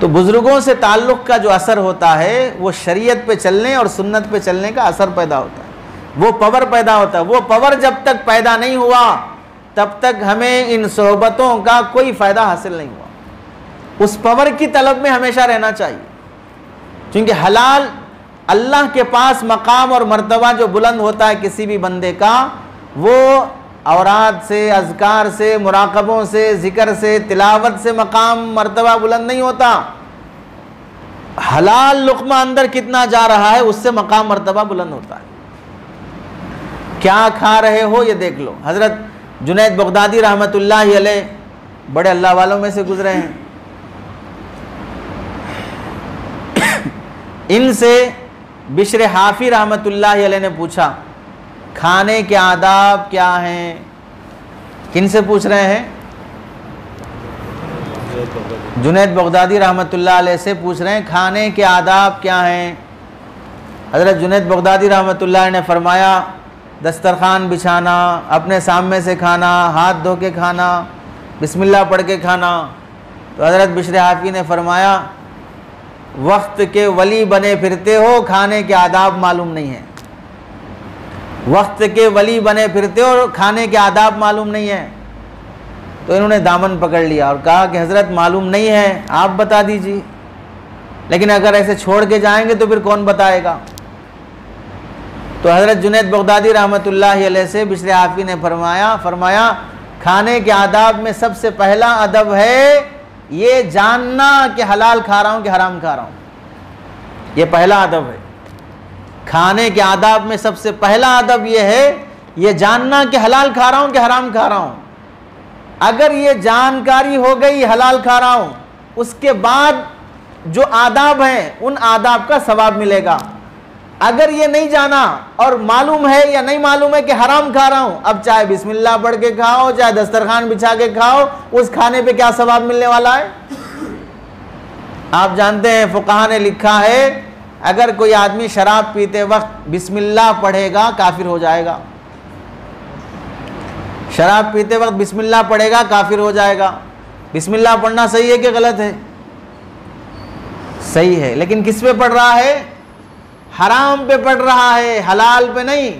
तो बुजुर्गों से ताल्लुक़ का जो असर होता है वो शरीयत पे चलने और सुन्नत पे चलने का असर पैदा होता है, वो पावर पैदा होता है। वो पावर जब तक पैदा नहीं हुआ तब तक हमें इन सोहबतों का कोई फ़ायदा हासिल नहीं हुआ। उस पावर की तलब में हमेशा रहना चाहिए, क्योंकि हलाल अल्लाह के पास मकाम और मर्तबा जो बुलंद होता है किसी भी बंदे का, वो औरात से, अज़कार से, मुराक़बों से, ज़िक्र से, तिलावत से मकाम मर्तबा बुलंद नहीं होता। हलाल लुक़मा अंदर कितना जा रहा है उससे मकाम मर्तबा बुलंद होता है। क्या खा रहे हो ये देख लो। हज़रत जुनैद बगदादी रहमतुल्लाहि अलैह बड़े अल्लाह वालों में से गुजरे हैं। इनसे बिश्र हाफी रहमतुल्लाहि अलैह ने पूछा खाने के आदाब क्या हैं? किन से पूछ रहे हैं? जुनैद बगदादी रहमतुल्लाह अलैह से पूछ रहे हैं खाने के आदाब क्या हैं। हज़रत जुनैद बगदादी रहमतुल्लाह ने फरमाया दस्तरखान बिछाना, अपने सामने से खाना, हाथ धो के खाना, बिस्मिल्लाह पढ़ के खाना। तो हज़रत बिश्र हाफी ने फरमाया वक्त के वली बने फिरते हो, खाने के आदाब मालूम नहीं है। वक्त के वली बने फिरते हो और खाने के आदाब मालूम नहीं है। तो इन्होंने दामन पकड़ लिया और कहा कि हज़रत मालूम नहीं है, आप बता दीजिए। लेकिन अगर ऐसे छोड़ के जाएंगे तो फिर कौन बताएगा? तो हज़रत जुनैद बगदादी रहमतुल्लाहि अलैह से बिश्र हाफी ने फरमाया खाने के आदाब में सबसे पहला अदब है ये जानना कि हलाल खा रहा हूँ कि हराम खा रहा हूँ। ये पहला अदब है। खाने के आदाब में सबसे पहला अदब ये है ये जानना कि हलाल खा रहा हूँ कि हराम खा रहा हूँ। अगर ये जानकारी हो गई हलाल खा रहा हूँ, उसके बाद जो आदाब हैं उन आदाब का सवाब मिलेगा। अगर ये नहीं जाना और मालूम है या नहीं मालूम है कि हराम खा रहा हूँ, अब चाहे बिस्मिल्लाह पढ़ के खाओ, चाहे दस्तरखान बिछा के खाओ, उस खाने पे क्या सवाब मिलने वाला है? आप जानते हैं फुक़हा ने लिखा है अगर कोई आदमी शराब पीते वक्त बिस्मिल्लाह पढ़ेगा काफिर हो जाएगा। शराब पीते वक्त बिस्मिल्लाह पढ़ेगा काफिर हो जाएगा। बिस्मिल्लाह पढ़ना सही है कि गलत है? सही है, लेकिन किस पे पढ़ रहा है? हराम पे पढ़ रहा है, हलाल पे नहीं।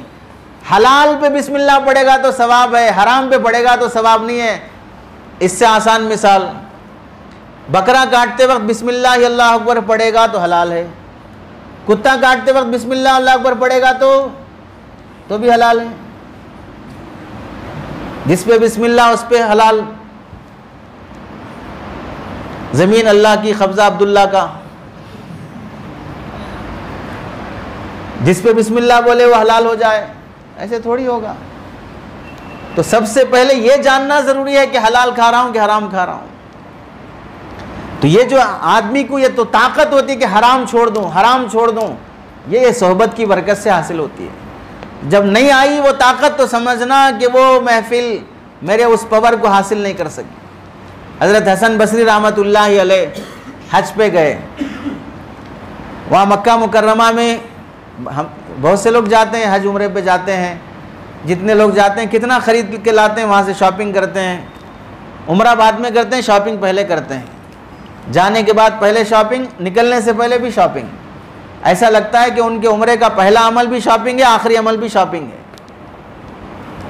हलाल पे बिस्मिल्लाह पढ़ेगा तो सवाब है, हराम पे पढ़ेगा तो सवाब नहीं है। इससे आसान मिसाल, बकरा काटते वक्त बिस्मिल्लाह अल्लाह अकबर पढ़ेगा तो हलाल है। कुत्ता काटते वक्त बिस्मिल्लाह अल्लाह अकबर पढ़ेगा तो भी हलाल है। जिस पे बिस्मिल्लाह उस पे हलाल। ज़मीन अल्लाह की, कब्ज़ा अब्दुल्ला का, जिस पे बिस्मिल्लाह बोले वो हलाल हो जाए, ऐसे थोड़ी होगा। तो सबसे पहले ये जानना ज़रूरी है कि हलाल खा रहा हूँ कि हराम खा रहा हूँ। तो ये जो आदमी को ये तो ताकत होती है कि हराम छोड़ दूँ, हराम छोड़ दूँ, ये सोहबत की बरकत से हासिल होती है। जब नहीं आई वो ताकत तो समझना कि वो महफिल मेरे उस पावर को हासिल नहीं कर सकी। हज़रत हसन बसरी रहमतुल्लाहि अलैह हज पे गए। वहाँ मक्का मुकर्रमा में हम बहुत से लोग जाते हैं, हज उम्रे पे जाते हैं। जितने लोग जाते हैं कितना ख़रीद के लाते हैं, वहाँ से शॉपिंग करते हैं। उम्रा बाद में करते हैं, शॉपिंग पहले करते हैं। जाने के बाद पहले शॉपिंग, निकलने से पहले भी शॉपिंग। ऐसा लगता है कि उनके उम्रे का पहला अमल भी शॉपिंग है, आखिरी अमल भी शॉपिंग है।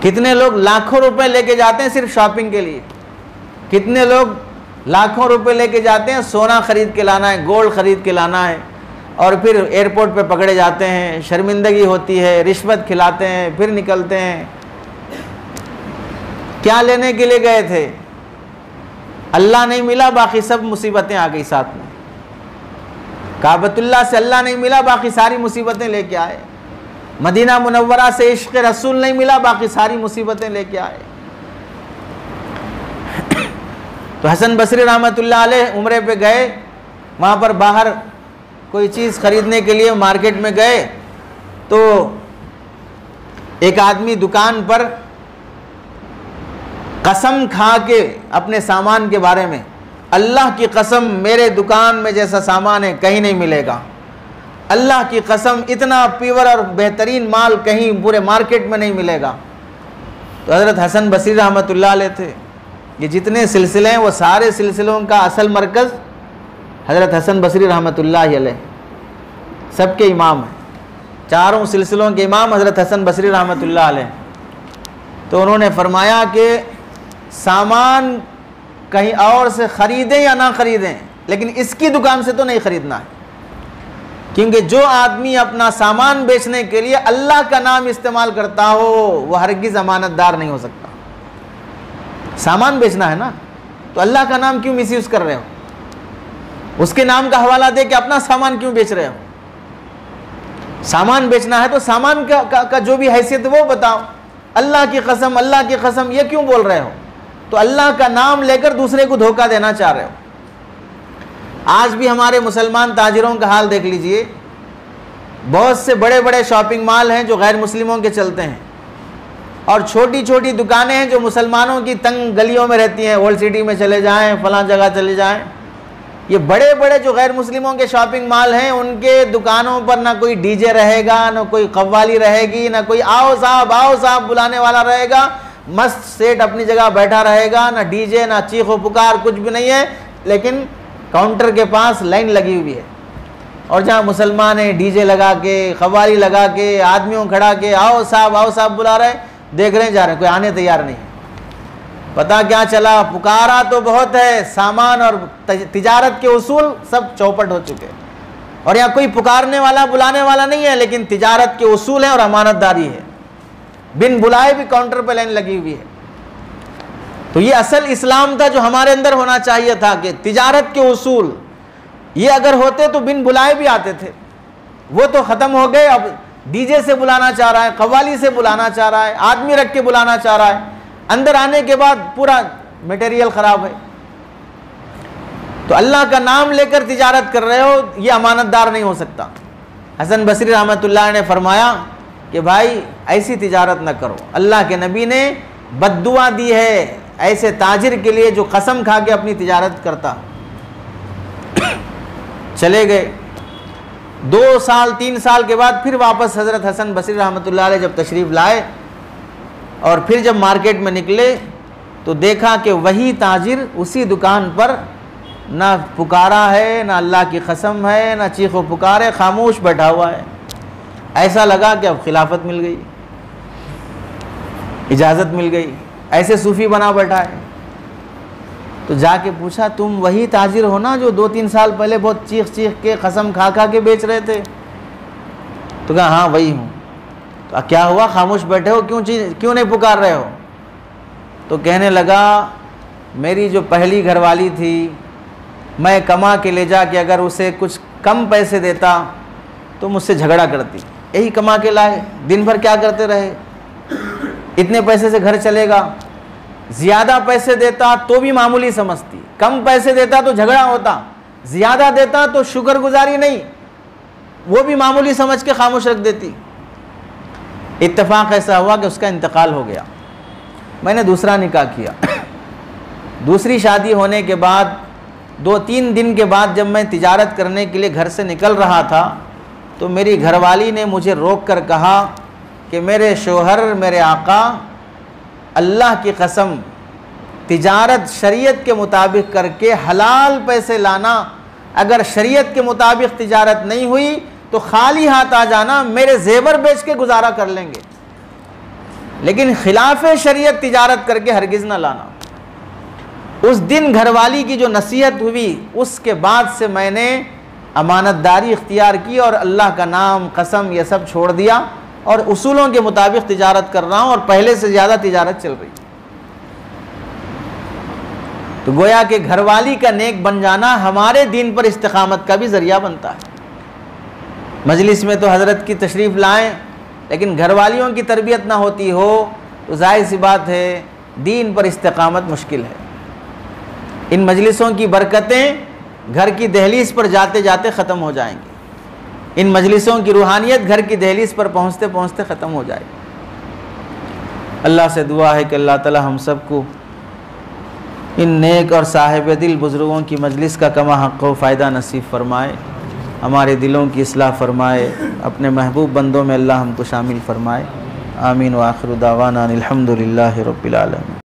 कितने लोग लाखों रुपए लेके जाते हैं सिर्फ शॉपिंग के लिए। कितने लोग लाखों रुपए लेके जाते हैं, सोना खरीद के लाना है, गोल्ड खरीद के लाना है, और फिर एयरपोर्ट पे पकड़े जाते हैं, शर्मिंदगी होती है, रिश्वत खिलाते हैं, फिर निकलते हैं। क्या लेने के लिए गए थे? अल्लाह नहीं मिला, बाकी सब मुसीबतें आ गई साथ में। काबतुल्लाह से अल्लाह नहीं मिला, बाकी सारी मुसीबतें लेके आए। मदीना मुनव्वरा से इश्क़ रसूल नहीं मिला, बाकी सारी मुसीबतें लेके आए। तो हसन बसरी रहमतुल्लाह अलैह उम्रे पे गए। वहाँ पर बाहर कोई चीज़ ख़रीदने के लिए मार्केट में गए तो एक आदमी दुकान पर कसम खा के अपने सामान के बारे में अल्लाह की कसम मेरे दुकान में जैसा सामान है कहीं नहीं मिलेगा, अल्लाह की कसम इतना प्योर और बेहतरीन माल कहीं पूरे मार्केट में नहीं मिलेगा। तो हज़रत हसन बसरी रहमतुल्लाह अलैह थे। ये जितने सिलसिले हैं वो सारे सिलसिलों का असल मरकज़ हज़रत हसन बसरी रहमतुल्लाह अलैह, सबके इमाम हैं, चारों सिलसिलों के इमाम हज़रत हसन बसरी रहमतुल्लाह अलैह। तो उन्होंने फरमाया कि सामान कहीं और से ख़रीदें या ना ख़रीदें, लेकिन इसकी दुकान से तो नहीं ख़रीदना है, क्योंकि जो आदमी अपना सामान बेचने के लिए अल्लाह का नाम इस्तेमाल करता हो वह हरगिज़ अमानतदार नहीं हो सकता। सामान बेचना है ना, तो अल्लाह का नाम क्यों मिसयूज़ कर रहे हो? उसके नाम का हवाला दे के अपना सामान क्यों बेच रहे हो? सामान बेचना है तो सामान का जो भी हैसियत वो बताओ। अल्लाह की कसम ये क्यों बोल रहे हो? तो अल्लाह का नाम लेकर दूसरे को धोखा देना चाह रहे हो। आज भी हमारे मुसलमान ताजिरों का हाल देख लीजिए, बहुत से बड़े बड़े शॉपिंग मॉल हैं जो गैर मुस्लिमों के चलते हैं, और छोटी छोटी दुकानें हैं जो मुसलमानों की तंग गलियों में रहती हैं। ओल्ड सिटी में चले जाएं, फलां जगह चले जाएं, ये बड़े बड़े जो गैर मुस्लिमों के शॉपिंग मॉल हैं उनके दुकानों पर ना कोई डीजे रहेगा, ना कोई कव्वाली रहेगी, ना कोई आओ साहब बुलाने वाला रहेगा। मस्त सेठ अपनी जगह बैठा रहेगा, ना डीजे ना चीखो पुकार, कुछ भी नहीं है, लेकिन काउंटर के पास लाइन लगी हुई है। और जहाँ मुसलमान हैं डीजे लगा के, कव्वाली लगा के, आदमियों खड़ा के आओ साहब बुला रहे, देख रहे जा रहे, कोई आने तैयार नहीं। पता क्या चला? पुकारा तो बहुत है, सामान और तिजारत के उसूल सब चौपट हो चुके। और यहाँ कोई पुकारने वाला बुलाने वाला नहीं है, लेकिन तिजारत के उसूल हैं और अमानतदारी है। बिन बुलाए भी काउंटर पे लाइन लगी हुई है। तो ये असल इस्लाम था जो हमारे अंदर होना चाहिए था कि तिजारत के उसूल ये अगर होते तो बिन बुलाए भी आते थे। वो तो ख़त्म हो गए। अब डीजे से बुलाना चाह रहा है, कव्वाली से बुलाना चाह रहा है, आदमी रख के बुलाना चाह रहा है। अंदर आने के बाद पूरा मटेरियल ख़राब है। तो अल्लाह का नाम लेकर तिजारत कर रहे हो, ये अमानतदार नहीं हो सकता। हसन बसरी रहमतुल्लाह ने फरमाया कि भाई ऐसी तिजारत न करो। अल्लाह के नबी ने बद्दुआ दी है ऐसे ताजिर के लिए जो कसम खा के अपनी तिजारत करता। चले गए। 2 साल 3 साल के बाद फिर वापस हज़रत हसन बसरी रहमतुल्लाह अलैह जब तशरीफ़ लाए और फिर जब मार्केट में निकले तो देखा कि वही ताजिर उसी दुकान पर ना पुकारा है, ना अल्लाह की कसम है, ना चीखो पुकार है, खामोश बैठा हुआ है। ऐसा लगा कि अब खिलाफत मिल गई, इजाज़त मिल गई, ऐसे सूफ़ी बना बैठा है। तो जाके पूछा, तुम वही ताजिर हो ना जो 2-3 साल पहले बहुत चीख के कसम खा के बेच रहे थे? तो कहा हाँ वही हूँ। तो क्या हुआ, खामोश बैठे हो, क्यों नहीं पुकार रहे हो? तो कहने लगा, मेरी जो पहली घरवाली थी, मैं कमा के ले जा के अगर उसे कुछ कम पैसे देता तो मुझसे झगड़ा करती। यही कमा के लाए, दिन भर क्या करते रहे, इतने पैसे से घर चलेगा। ज़्यादा पैसे देता तो भी मामूली समझती, कम पैसे देता तो झगड़ा होता, ज़्यादा देता तो शुक्रगुजारी नहीं, वो भी मामूली समझ के खामोश रख देती। इत्तेफाक ऐसा हुआ कि उसका इंतकाल हो गया। मैंने दूसरा निकाह किया। दूसरी शादी होने के बाद 2-3 दिन के बाद जब मैं तिजारत करने के लिए घर से निकल रहा था तो मेरी घरवाली ने मुझे रोक कर कहा कि मेरे शोहर, मेरे आका, अल्लाह की कसम तिजारत शरीयत के मुताबिक करके हलाल पैसे लाना, अगर शरीयत के मुताबिक तिजारत नहीं हुई तो खाली हाथ आ जाना, मेरे जेवर बेच के गुजारा कर लेंगे, लेकिन खिलाफ शरीयत तिजारत करके हरगिज़ ना लाना। उस दिन घरवाली की जो नसीहत हुई, उसके बाद से मैंने अमानतदारी इख्तियार की और अल्लाह का नाम, कसम ये सब छोड़ दिया और उसूलों के मुताबिक तिजारत कर रहा हूँ और पहले से ज़्यादा तिजारत चल रही। तो गोया कि घरवाली का नेक बन जाना हमारे दीन पर इस्तिकामत का भी ज़रिया बनता है। मजलिस में तो हज़रत की तशरीफ़ लाएं, लेकिन घरवालियों की तरबियत ना होती हो तो जाहिर सी बात है दीन पर इस्तिकामत मुश्किल है। इन मजलिसों की बरकतें घर की दहलीज पर जाते जाते ख़त्म हो जाएंगी। इन मजलिसों की रूहानियत घर की दहलीज पर पहुँचते पहुँचते ख़त्म हो जाएगी। अल्लाह से दुआ है कि अल्लाह ताला हम सबको इन नेक और साहिब दिल बुज़ुर्गों की मजलिस का कमा हक़ व फ़ायदा नसीब फ़रमाए, हमारे दिलों की इस्लाह फ़रमाए, अपने महबूब बंदों में अल्लाह हमको शामिल फ़रमाए। आमीन व आखिरु दावाना अनिल हम्दुलिल्लाहि रब्बिल आलमीन।